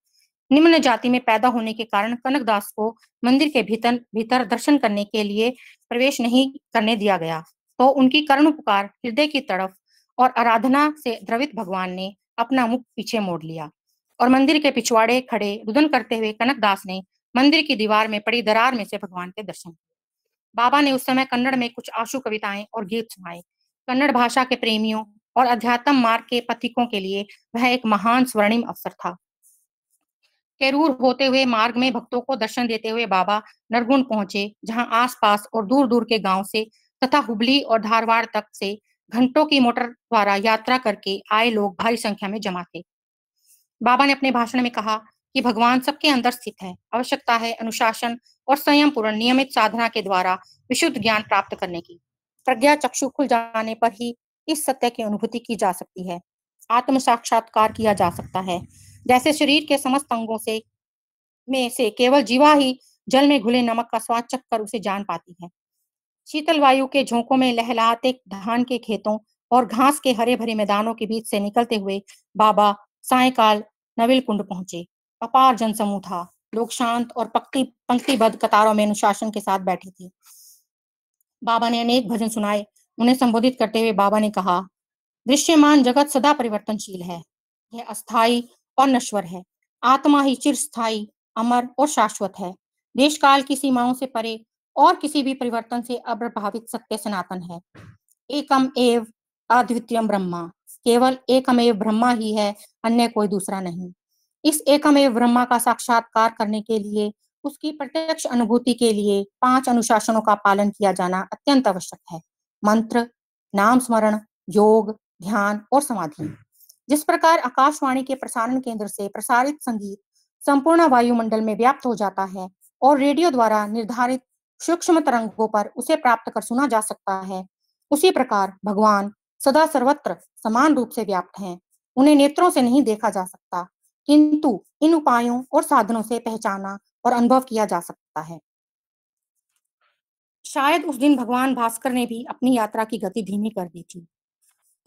निम्न जाति में पैदा होने के कारण कनक दास को मंदिर के भीतर दर्शन करने के लिए प्रवेश नहीं करने दिया गया, तो उनकी करुण पुकार, हृदय की तड़फ और आराधना से द्रवित भगवान ने अपना मुख पीछे मोड़ लिया और मंदिर के पिछवाड़े खड़े रुदन करते हुए कनक दास ने मंदिर की दीवार में पड़ी दरार में से भगवान के दर्शन किए। बाबा ने उस समय कन्नड़ में कुछ आशु कविताएं और गीत सुनाए। कन्नड़ भाषा के प्रेमियों और अध्यात्म मार्ग के पथिकों के लिए वह एक महान स्वर्णिम अवसर था। केरूर होते हुए मार्ग में भक्तों को दर्शन देते हुए बाबा नरगुन पहुंचे, जहां आसपास और दूर दूर के गांव से तथा हुबली और धारवाड़ तक से घंटों की मोटर द्वारा यात्रा करके आए लोग भारी संख्या में जमा थे। बाबा ने अपने भाषण में कहा कि भगवान सबके अंदर स्थित है। आवश्यकता है अनुशासन और संयम पूर्ण नियमित साधना के द्वारा विशुद्ध ज्ञान प्राप्त करने की। प्रज्ञा चक्षु खुल जाने पर ही इस सत्य की अनुभूति की जा सकती है। आत्म साक्षात्कार किया जा सकता है। जैसे शरीर के समस्त अंगों से केवल जीवा ही जल में घुले नमक का स्वाद चख कर उसे जान पाती है। शीतल वायु के झोंकों में लहलाते धान के खेतों और घास के हरे भरे मैदानों के बीच से निकलते हुए बाबा सायंकाल नविल कुंड पहुंचे। अपार जनसमूह था। लोग शांत और पंक्तिबद्ध कतारों में अनुशासन के साथ बैठे थे। बाबा ने अनेक भजन सुनाए। उन्हें संबोधित करते हुए बाबा ने कहा, दृश्यमान जगत सदा परिवर्तनशील है। यह अस्थाई और नश्वर है। आत्मा ही चिरस्थाई, अमर और शाश्वत है। देश काल की सीमाओं से परे और किसी भी परिवर्तन से अप्रभावित सत्य सनातन है। एकम एव अद्वितीयम ब्रह्मा, केवल एकमेव ब्रह्मा ही है, अन्य कोई दूसरा नहीं। इस एकमेव ब्रह्मा का साक्षात्कार करने के लिए, उसकी प्रत्यक्ष अनुभूति के लिए 5 अनुशासनों का पालन किया जाना अत्यंत आवश्यक है। मंत्र, नाम स्मरण, योग, ध्यान और समाधि। जिस प्रकार आकाशवाणी के प्रसारण केंद्र से प्रसारित संगीत संपूर्ण वायुमंडल में व्याप्त हो जाता है और रेडियो द्वारा निर्धारित सूक्ष्म तरंगों पर उसे प्राप्त कर सुना जा सकता है, उसी प्रकार भगवान सदा सर्वत्र समान रूप से व्याप्त हैं। उन्हें नेत्रों से नहीं देखा जा सकता, किंतु इन उपायों और साधनों से पहचाना और अनुभव किया जा सकता है। शायद उस दिन भगवान भास्कर ने भी अपनी यात्रा की गति धीमी कर दी थी।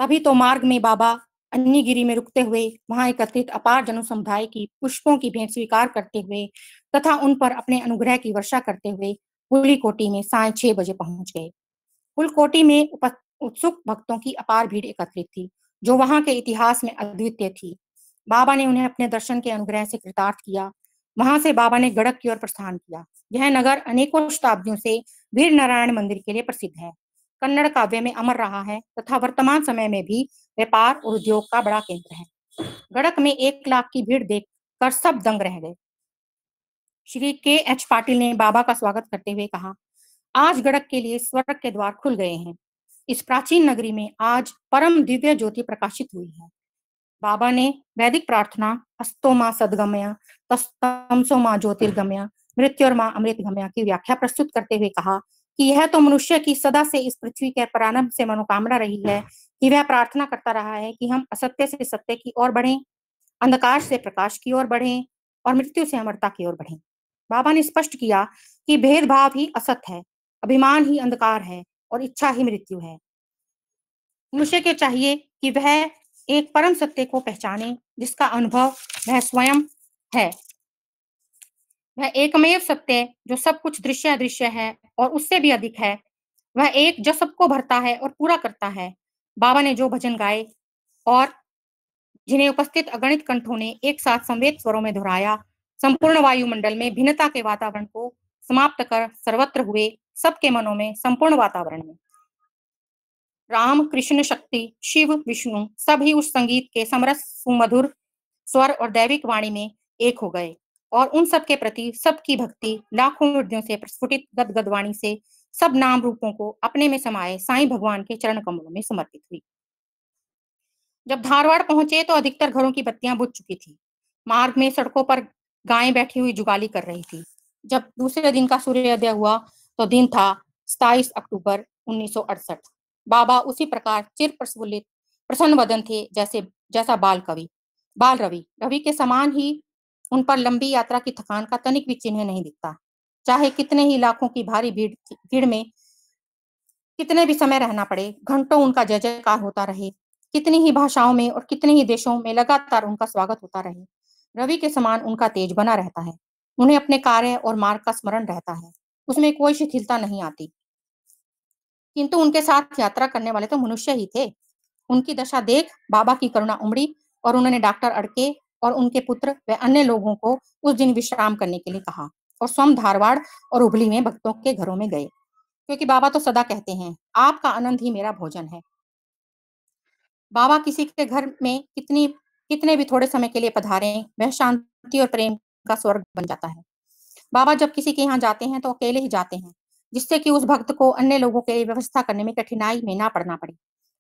तभी तो मार्ग में बाबा अन्नीगिरी में रुकते हुए वहां एकत्रित अपार जनसमुदाय की पुष्पों की भेंट स्वीकार करते हुए तथा उन पर अपने अनुग्रह की वर्षा करते हुए पुलिकोटी में साय 6 बजे पहुंच गए। पुलकोटी में उत्सुक भक्तों की अपार भीड़ एकत्रित थी, जो वहां के इतिहास में अद्वितीय थी। बाबा ने उन्हें अपने दर्शन के अनुग्रह से कृतार्थ किया। वहां से बाबा ने गड़क की ओर प्रस्थान किया। यह नगर अनेकों शताब्दियों से वीर नारायण मंदिर के लिए प्रसिद्ध है। कन्नड़ काव्य में अमर रहा है तथा वर्तमान समय में भी व्यापार और उद्योग का बड़ा केंद्र है। गड़क में 1 लाख की भीड़ देखकर सब दंग रह गए। श्री के.एच. पाटिल ने बाबा का स्वागत करते हुए कहा, आज गड़क के लिए स्वर्ग के द्वार खुल गए हैं। इस प्राचीन नगरी में आज परम दिव्य ज्योति प्रकाशित हुई है। बाबा ने वैदिक प्रार्थना अस्तो मां सदगमय तमसो मां ज्योतिर्गमय मृत्योर्मा अमृतगमय की व्याख्या प्रस्तुत करते हुए कहा कि यह तो मनुष्य की सदा से इस पृथ्वी के प्रारंभ से मनोकामना रही है कि वह प्रार्थना करता रहा है कि हम असत्य से सत्य की ओर बढ़ें, अंधकार से प्रकाश की ओर बढ़ें और मृत्यु से अमरता की ओर बढ़ें। बाबा ने स्पष्ट किया कि भेदभाव ही असत है, अभिमान ही अंधकार है और इच्छा ही मृत्यु है। मनुष्य के चाहिए कि वह एक परम सत्य को पहचाने, जिसका अनुभव वह स्वयं है। वह एकमेव सत्य जो सब कुछ दृश्य अदृश्य है और उससे भी अधिक है। वह एक जो सबको भरता है और पूरा करता है। बाबा ने जो भजन गाए और जिन्हें उपस्थित अगणित कंठों ने एक साथ संवेद स्वरों में दोहराया, संपूर्ण वायुमंडल में भिन्नता के वातावरण को समाप्त कर सर्वत्र हुए सबके मनों में संपूर्ण वातावरण में राम, कृष्ण, शक्ति, शिव, विष्णु सभी उस संगीत के समरस सुमधुर स्वर और दैविक वाणी में एक हो गए और उन सब के प्रति सबकी भक्ति लाखों हृदयों से प्रस्फुटित गदगद वाणी से सब नाम रूपों को अपने में समाये साईं भगवान के चरण कमलों में समर्पित हुई। जब धारवाड़ पहुंचे तो अधिकतर घरों की बत्तियां बुझ चुकी थी। मार्ग में सड़कों पर गायें बैठी हुई जुगाली कर रही थी। जब दूसरे दिन का सूर्योदय हुआ तो दिन था 27 अक्टूबर 1968। बाबा उसी प्रकार चिर प्रफुल्लित प्रसन्न वदन थे जैसा बाल रवि के समान ही उन पर लंबी यात्रा की थकान का तनिक भी चिन्ह नहीं दिखता। चाहे कितने ही लाखों की भारी भीड़ में कितने भी समय रहना पड़े, घंटों उनका जय जयकार होता रहे, कितनी ही भाषाओं में और कितने ही देशों में लगातार उनका स्वागत होता रहे, रवि के समान उनका तेज बना रहता है। उन्हें अपने कार्य और मार्ग का स्मरण रहता है, उसमें कोई शिथिलता नहीं आती। किंतु उनके साथ यात्रा करने वाले तो मनुष्य ही थे। उनकी दशा देख बाबा की करुणा उमड़ी और उन्होंने डॉक्टर अड़के और उनके पुत्र व अन्य लोगों को उस दिन विश्राम करने के लिए कहा और स्वयं धारवाड़ और हुबली में भक्तों के घरों में गए, क्योंकि बाबा तो सदा कहते हैं, आपका आनंद ही मेरा भोजन है। बाबा किसी के घर में कितने भी थोड़े समय के लिए पधारें, वह शांति और प्रेम का स्वर्ग बन जाता है। बाबा जब किसी के यहाँ जाते हैं तो अकेले ही जाते हैं, जिससे कि उस भक्त को अन्य लोगों के लिए व्यवस्था करने में कठिनाई में ना पड़ना पड़े।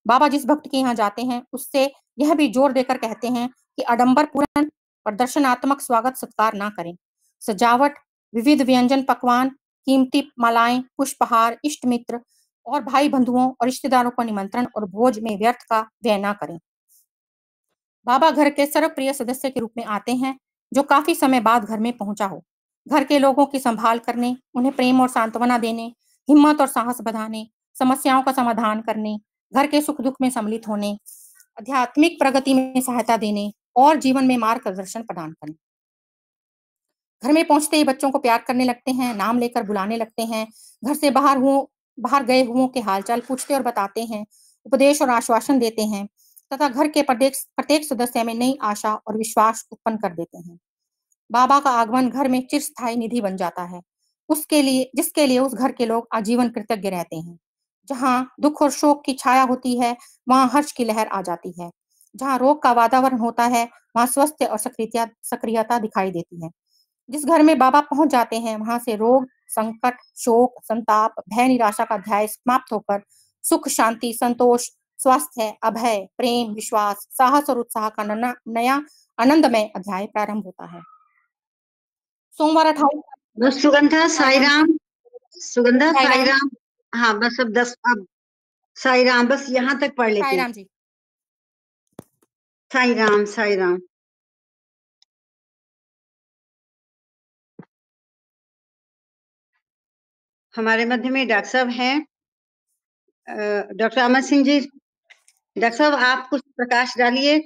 बाबा जिस भक्त के यहाँ जाते हैं उससे यह भी जोर देकर कहते हैं कि आडंबर पूर्ण प्रदर्शनात्मक स्वागत सत्कार ना करें। सजावट, विविध व्यंजन पकवान, कीमती मालाएं, पुष्पहार, इष्ट मित्र और भाई बंधुओं और रिश्तेदारों को निमंत्रण और भोज में व्यर्थ का व्यय ना करें। बाबा घर के सर्वप्रिय सदस्य के रूप में आते हैं, जो काफी समय बाद घर में पहुंचा हो। घर के लोगों की संभाल करने, उन्हें प्रेम और सांत्वना देने, हिम्मत और साहस बढ़ाने, समस्याओं का समाधान करने, घर के सुख दुख में सम्मिलित होने, आध्यात्मिक प्रगति में सहायता देने और जीवन में मार्गदर्शन प्रदान करने। घर में पहुंचते ही बच्चों को प्यार करने लगते हैं, नाम लेकर बुलाने लगते हैं, घर से बाहर गए हुओं के हालचाल पूछते और बताते हैं, उपदेश और आश्वासन देते हैं तथा घर के प्रत्येक सदस्य में नई आशा और विश्वास उत्पन्न कर देते हैं। बाबा का आगमन घर में चिरस्थायी निधि बन जाता है, जिसके लिए उस घर के लोग आजीवन कृतज्ञ रहते हैं। जहाँ दुख और शोक की छाया होती है, वहाँ हर्ष की लहर आ जाती है। जहाँ रोग का वातावरण होता है, वहाँ स्वास्थ्य और सक्रियता दिखाई देती है। जिस घर में बाबा पहुंच जाते हैं, वहां से रोग, संकट, शोक, संताप, भय, निराशा का अध्याय समाप्त होकर सुख, शांति, संतोष, स्वास्थ्य, अभय, प्रेम, विश्वास, साहस और उत्साह का नया आनंदमय अध्याय प्रारंभ होता है। सोमवार 28 बस सुगंधा साईराम, सुगंधा साईराम। हाँ बस अब साईराम, बस यहाँ तक पढ़ लेते हैं। साईराम जी। साईराम साईराम। हमारे मध्य में डॉक्टर साहब हैं, डॉक्टर अमर सिंह जी। डॉक्टर साहब आप कुछ प्रकाश डालिए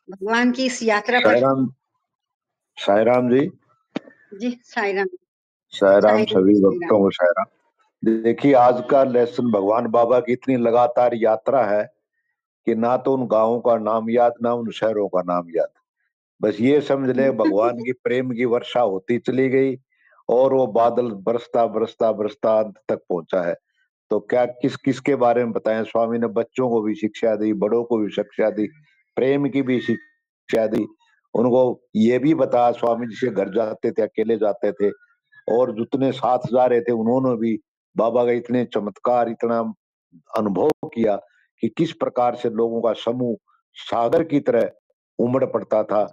भगवान की इस यात्रा पर। साईराम जी। जी साईराम। साईराम सभी भक्तों को साईराम। देखिए आज का लेसन भगवान बाबा की इतनी लगातार यात्रा है कि ना तो उन गांवों का नाम याद, ना उन शहरों का नाम याद। बस ये समझ ले भगवान की प्रेम की वर्षा होती चली गई और वो बादल बरसता बरसता बरसता अंत तक पहुंचा है। तो क्या किसके बारे में बताएं। स्वामी ने बच्चों को भी शिक्षा दी, बड़ों को भी शिक्षा दी, प्रेम की भी शिक्षा दी। उनको ये भी बताया, स्वामी जी से घर जाते थे, अकेले जाते थे, और जितने साथ जा रहे थे उन्होंने भी बाबा का इतने चमत्कार, इतना अनुभव किया कि किस प्रकार से लोगों का समूह सागर की तरह उमड़ पड़ता था।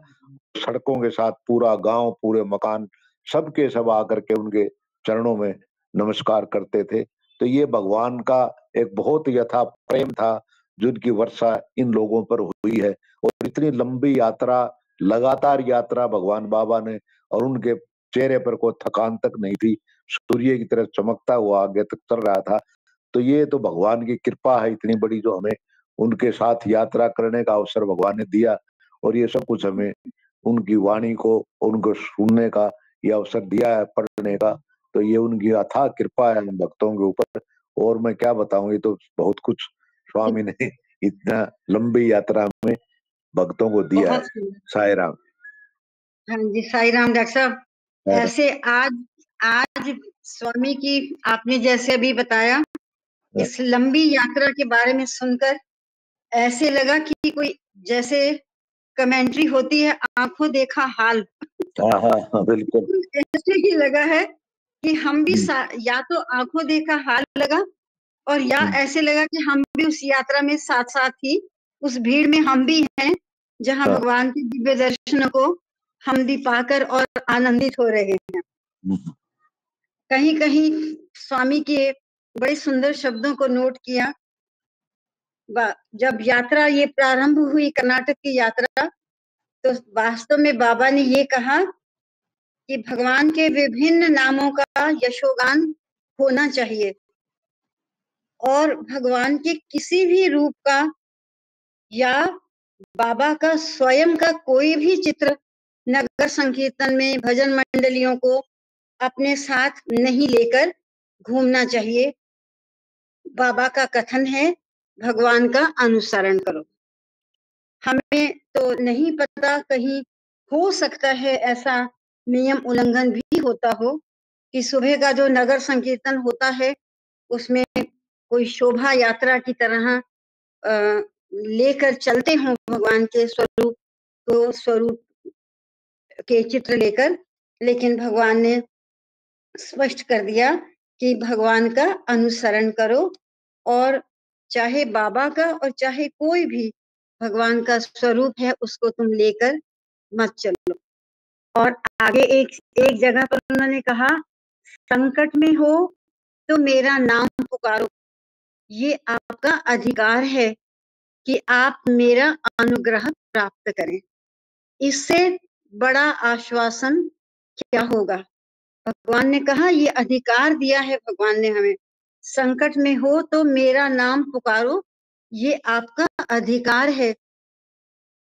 सड़कों के साथ पूरा गांव, पूरे मकान, सबके सब आकर के उनके चरणों में नमस्कार करते थे। तो ये भगवान का एक बहुत यथा प्रेम था जिनकी वर्षा इन लोगों पर हुई है। और इतनी लंबी यात्रा, लगातार यात्रा भगवान बाबा ने, और उनके चेहरे पर कोई थकान तक नहीं थी, सूर्य की तरह चमकता हुआ आगे तक चल रहा था। तो ये तो भगवान की कृपा है इतनी बड़ी, जो हमें उनके साथ यात्रा करने का अवसर भगवान ने दिया। और ये सब कुछ हमें उनकी वाणी को, उनको सुनने का ये अवसर दिया है, पढ़ने का। तो ये उनकी अथाह कृपा है हम भक्तों के ऊपर। और मैं क्या बताऊं, ये तो बहुत कुछ स्वामी ने इतना लंबी यात्रा में भक्तों को दिया है। साईराम। हाँ जी साईराम। डॉक्टर साहब ऐसे आज स्वामी की आपने जैसे अभी बताया, इस लंबी यात्रा के बारे में सुनकर ऐसे लगा कि कोई जैसे कमेंट्री होती है, आंखों देखा हाल। हाँ बिल्कुल ऐसे ही लगा है कि हम भी या तो आंखों देखा हाल लगा, और या ऐसे लगा कि हम भी उस यात्रा में साथ साथ ही उस भीड़ में हम भी हैं, जहां भगवान के दिव्य दर्शनों को हम भी पाकर और आनंदित हो रहे हैं। कहीं कहीं स्वामी के बड़े सुंदर शब्दों को नोट किया। जब यात्रा ये प्रारंभ हुई, कर्नाटक की यात्रा, तो वास्तव में बाबा ने ये कहा कि भगवान के विभिन्न नामों का यशोगान होना चाहिए, और भगवान के किसी भी रूप का या बाबा का स्वयं का कोई भी चित्र नगर संकीर्तन में भजन मंडलियों को अपने साथ नहीं लेकर घूमना चाहिए। बाबा का कथन है, भगवान का अनुसरण करो। हमें तो नहीं पता, कहीं हो सकता है ऐसा नियम उल्लंघन भी होता हो कि सुबह का जो नगर संकीर्तन होता है उसमें कोई शोभा यात्रा की तरह लेकर चलते हों भगवान के स्वरूप के चित्र लेकर, लेकिन भगवान ने स्पष्ट कर दिया कि भगवान का अनुसरण करो, और चाहे बाबा का और चाहे कोई भी भगवान का स्वरूप है उसको तुम लेकर मत चलो। और आगे एक जगह पर उन्होंने कहा, संकट में हो तो मेरा नाम पुकारो, ये आपका अधिकार है कि आप मेरा अनुग्रह प्राप्त करें। इससे बड़ा आश्वासन क्या होगा। भगवान ने कहा, ये अधिकार दिया है भगवान ने हमें, संकट में हो तो मेरा नाम पुकारो, ये आपका अधिकार है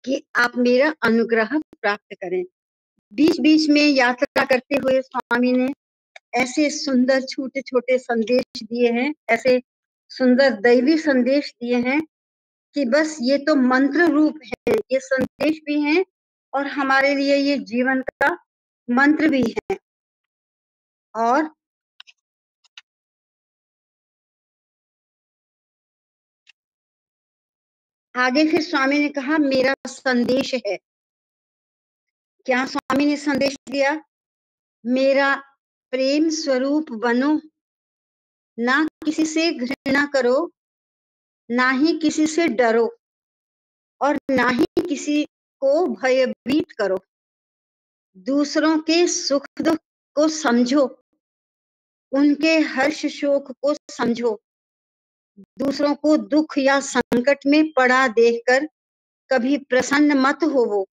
कि आप मेरा अनुग्रह प्राप्त करें। बीच बीच में यात्रा करते हुए स्वामी ने ऐसे सुंदर छोटे छोटे संदेश दिए हैं, ऐसे सुंदर दैवी संदेश दिए हैं कि बस ये तो मंत्र रूप है, ये संदेश भी हैं और हमारे लिए ये जीवन का मंत्र भी है। और आगे फिर स्वामी ने कहा, मेरा संदेश है। क्या स्वामी ने संदेश दिया? मेरा प्रेम स्वरूप बनो, ना किसी से घृणा करो, ना ही किसी से डरो, और ना ही किसी को भयभीत करो। दूसरों के सुख दुख को समझो, उनके हर्ष शोक को समझो। दूसरों को दुख या संकट में पड़ा देखकर कभी प्रसन्न मत होवो,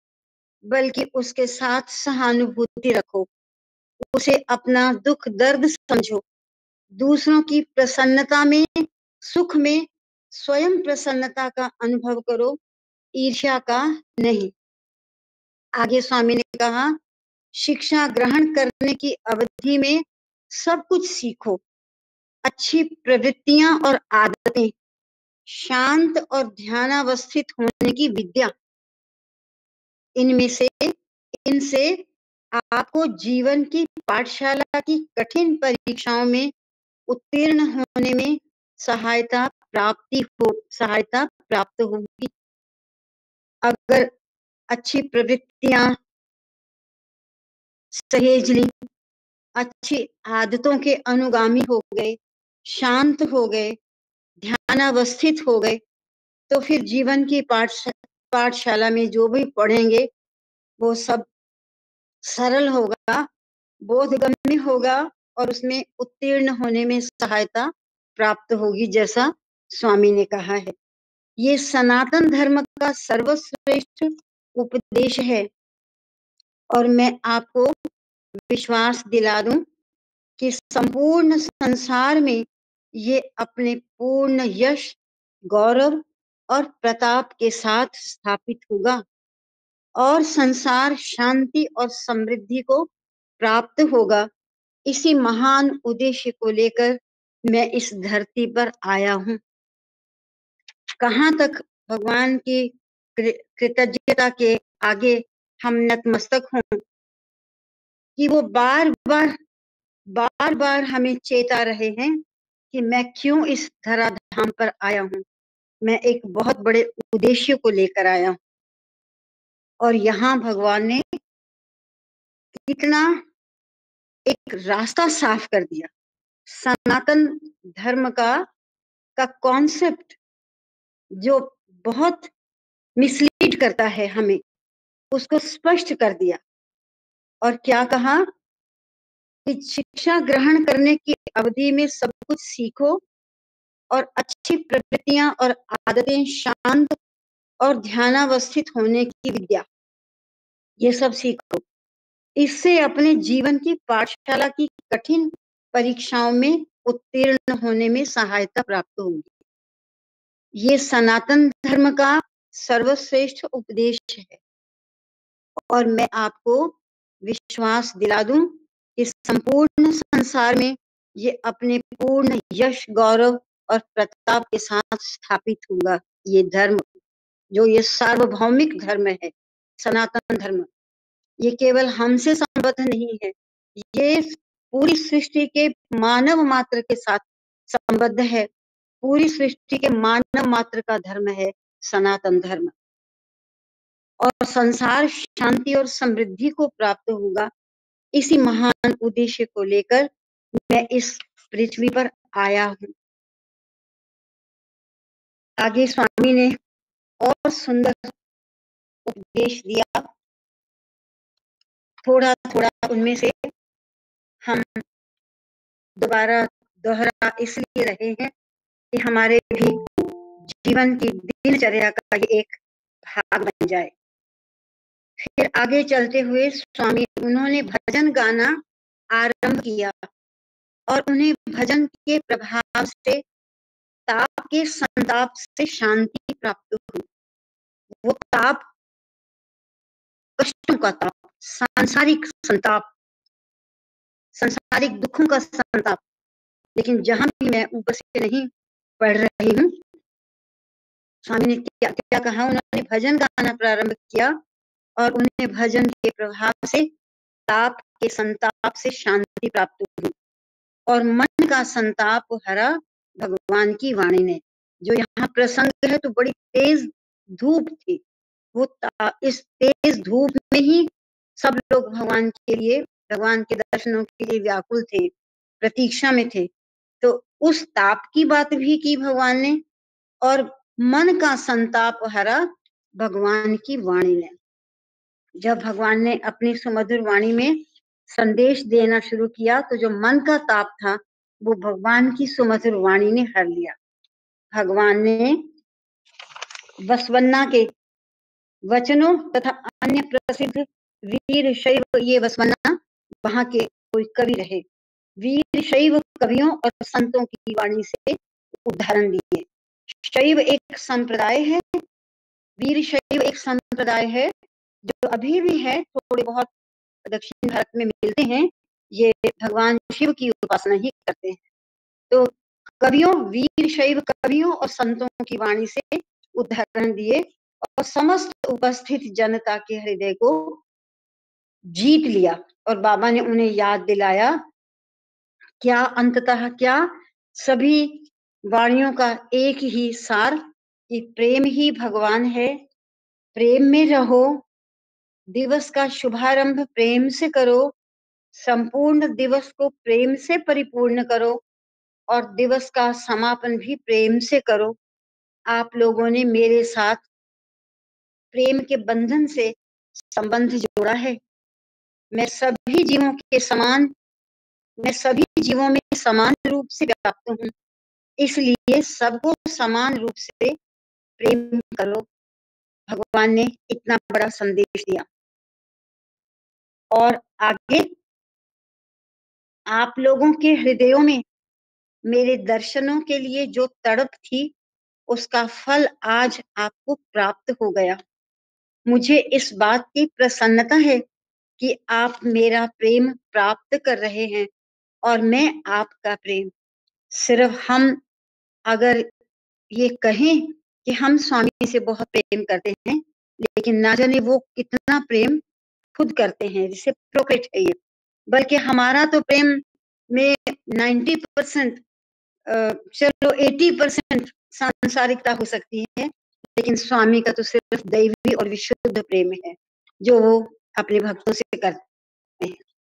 बल्कि उसके साथ सहानुभूति रखो, उसे अपना दुख दर्द समझो। दूसरों की प्रसन्नता में, सुख में स्वयं प्रसन्नता का अनुभव करो, ईर्ष्या का नहीं। आगे स्वामी ने कहा, शिक्षा ग्रहण करने की अवधि में सब कुछ सीखो, अच्छी प्रवृत्तियां और आदतें, शांत और ध्यानावस्थित होने की विद्या, इनसे आपको जीवन की पाठशाला की कठिन परीक्षाओं में उत्तीर्ण होने में सहायता प्राप्त होगी। अगर अच्छी प्रवृत्तियां सहेज ली, अच्छी आदतों के अनुगामी हो गए, शांत हो गए, ध्यानावस्थित हो गए, तो फिर जीवन की पाठशाला में जो भी पढ़ेंगे वो सब सरल होगा, बोधगम्य होगा, और उसमें उत्तीर्ण होने में सहायता प्राप्त होगी, जैसा स्वामी ने कहा है। ये सनातन धर्म का सर्वश्रेष्ठ उपदेश है, और मैं आपको विश्वास दिला दूं कि संपूर्ण संसार में ये अपने पूर्ण यश, गौरव और प्रताप के साथ स्थापित होगा, और संसार शांति और समृद्धि को प्राप्त होगा। इसी महान उद्देश्य को लेकर मैं इस धरती पर आया हूँ। कहाँ तक भगवान की कृतज्ञता के आगे हम नतमस्तक हों कि वो बार बार हमें चेता रहे हैं कि मैं क्यों इस धराधाम पर आया हूँ। मैं एक बहुत बड़े उद्देश्य को लेकर आया हूँ, और यहाँ भगवान ने कितना एक रास्ता साफ कर दिया। सनातन धर्म का कॉन्सेप्ट जो बहुत मिसलीड करता है हमें, उसको स्पष्ट कर दिया। और क्या कहा कि शिक्षा ग्रहण करने की अवधि में सब कुछ सीखो और अच्छी प्रवृत्तियां और आदतें, शांत और ध्यानावस्थित होने की विद्या, ये सब सीखो। इससे अपने जीवन की पाठशाला की कठिन परीक्षाओं में उत्तीर्ण होने में सहायता प्राप्त होगी। ये सनातन धर्म का सर्वश्रेष्ठ उपदेश है। और मैं आपको विश्वास दिला दूं कि संपूर्ण संसार में ये अपने पूर्ण यश, गौरव और प्रताप के साथ स्थापित होगा। ये धर्म, जो ये सार्वभौमिक धर्म है, सनातन धर्म, ये केवल हमसे संबद्ध नहीं है, ये पूरी सृष्टि के मानव मात्र के साथ संबद्ध है। पूरी सृष्टि के मानव मात्र का धर्म है सनातन धर्म। और संसार शांति और समृद्धि को प्राप्त होगा। इसी महान उद्देश्य को लेकर मैं इस पृथ्वी पर आया हूँ। आगे स्वामी ने और सुंदर उपदेश दिया। थोड़ा थोड़ा उनमें से हम दोबारा दोहरा इसलिए रहे हैं कि हमारे भी जीवन की दिनचर्या का ये एक भाग बन जाए। फिर आगे चलते हुए स्वामी उन्होंने भजन गाना आरंभ किया और उन्हें भजन के प्रभाव से ताप के संताप से शांति प्राप्त हुई। वो ताप कष्टों का ताप, सांसारिक संताप, सांसारिक दुखों का संताप। लेकिन जहां भी मैं ऊपर से नहीं पढ़ रही हूँ, स्वामी ने क्या क्या कहा, उन्होंने भजन गाना प्रारंभ किया और उन्हें भजन के प्रभाव से ताप के संताप से शांति प्राप्त हुई और मन का संताप हरा भगवान की वाणी ने। जो यहाँ प्रसंग है तो बड़ी तेज धूप थी, वो इस तेज धूप में ही सब लोग भगवान के लिए, भगवान के दर्शनों के लिए व्याकुल थे, प्रतीक्षा में थे। तो उस ताप की बात भी की भगवान ने और मन का संताप हरा भगवान की वाणी ने। जब भगवान ने अपनी सुमधुर वाणी में संदेश देना शुरू किया तो जो मन का ताप था वो भगवान की सुमधुर वाणी ने हर लिया। भगवान ने वसवन्ना के वचनों तथा अन्य प्रसिद्ध वीर शैव, ये वसवन्ना वहां के कोई कवि रहे, वीर शैव कवियों और संतों की वाणी से उदाहरण दिए। शैव एक संप्रदाय है, वीर शैव एक संप्रदाय है जो अभी भी है, थोड़े बहुत दक्षिण भारत में मिलते हैं। ये भगवान शिव की उपासना ही करते हैं। तो कवियों, वीर शैव कवियों और संतों की वाणी से उदाहरण दिए और समस्त उपस्थित जनता के हृदय को जीत लिया। और बाबा ने उन्हें याद दिलाया क्या अंततः क्या सभी वाणियों का एक ही सार कि प्रेम ही भगवान है, प्रेम में रहो, दिवस का शुभारंभ प्रेम से करो, संपूर्ण दिवस को प्रेम से परिपूर्ण करो और दिवस का समापन भी प्रेम से करो। आप लोगों ने मेरे साथ प्रेम के बंधन से संबंध जोड़ा है। मैं सभी जीवों के समान, मैं सभी जीवों में समान रूप से व्याप्त हूँ, इसलिए सबको समान रूप से प्रेम करो। भगवान ने इतना बड़ा संदेश दिया। और आगे आप लोगों के हृदयों में मेरे दर्शनों के लिए जो तड़प थी उसका फल आज आपको प्राप्त हो गया। मुझे इस बात की प्रसन्नता है कि आप मेरा प्रेम प्राप्त कर रहे हैं और मैं आपका प्रेम। सिर्फ हम अगर ये कहें कि हम स्वामी से बहुत प्रेम करते हैं, लेकिन ना जाने वो कितना प्रेम खुद करते हैं, जिसे प्रोकेट है ये। बल्कि हमारा तो प्रेम में 90%, चलो 80% सांसारिकता हो सकती है, लेकिन स्वामी का तो सिर्फ दैवी और विशुद्ध प्रेम है जो वो अपने भक्तों से करते हैं।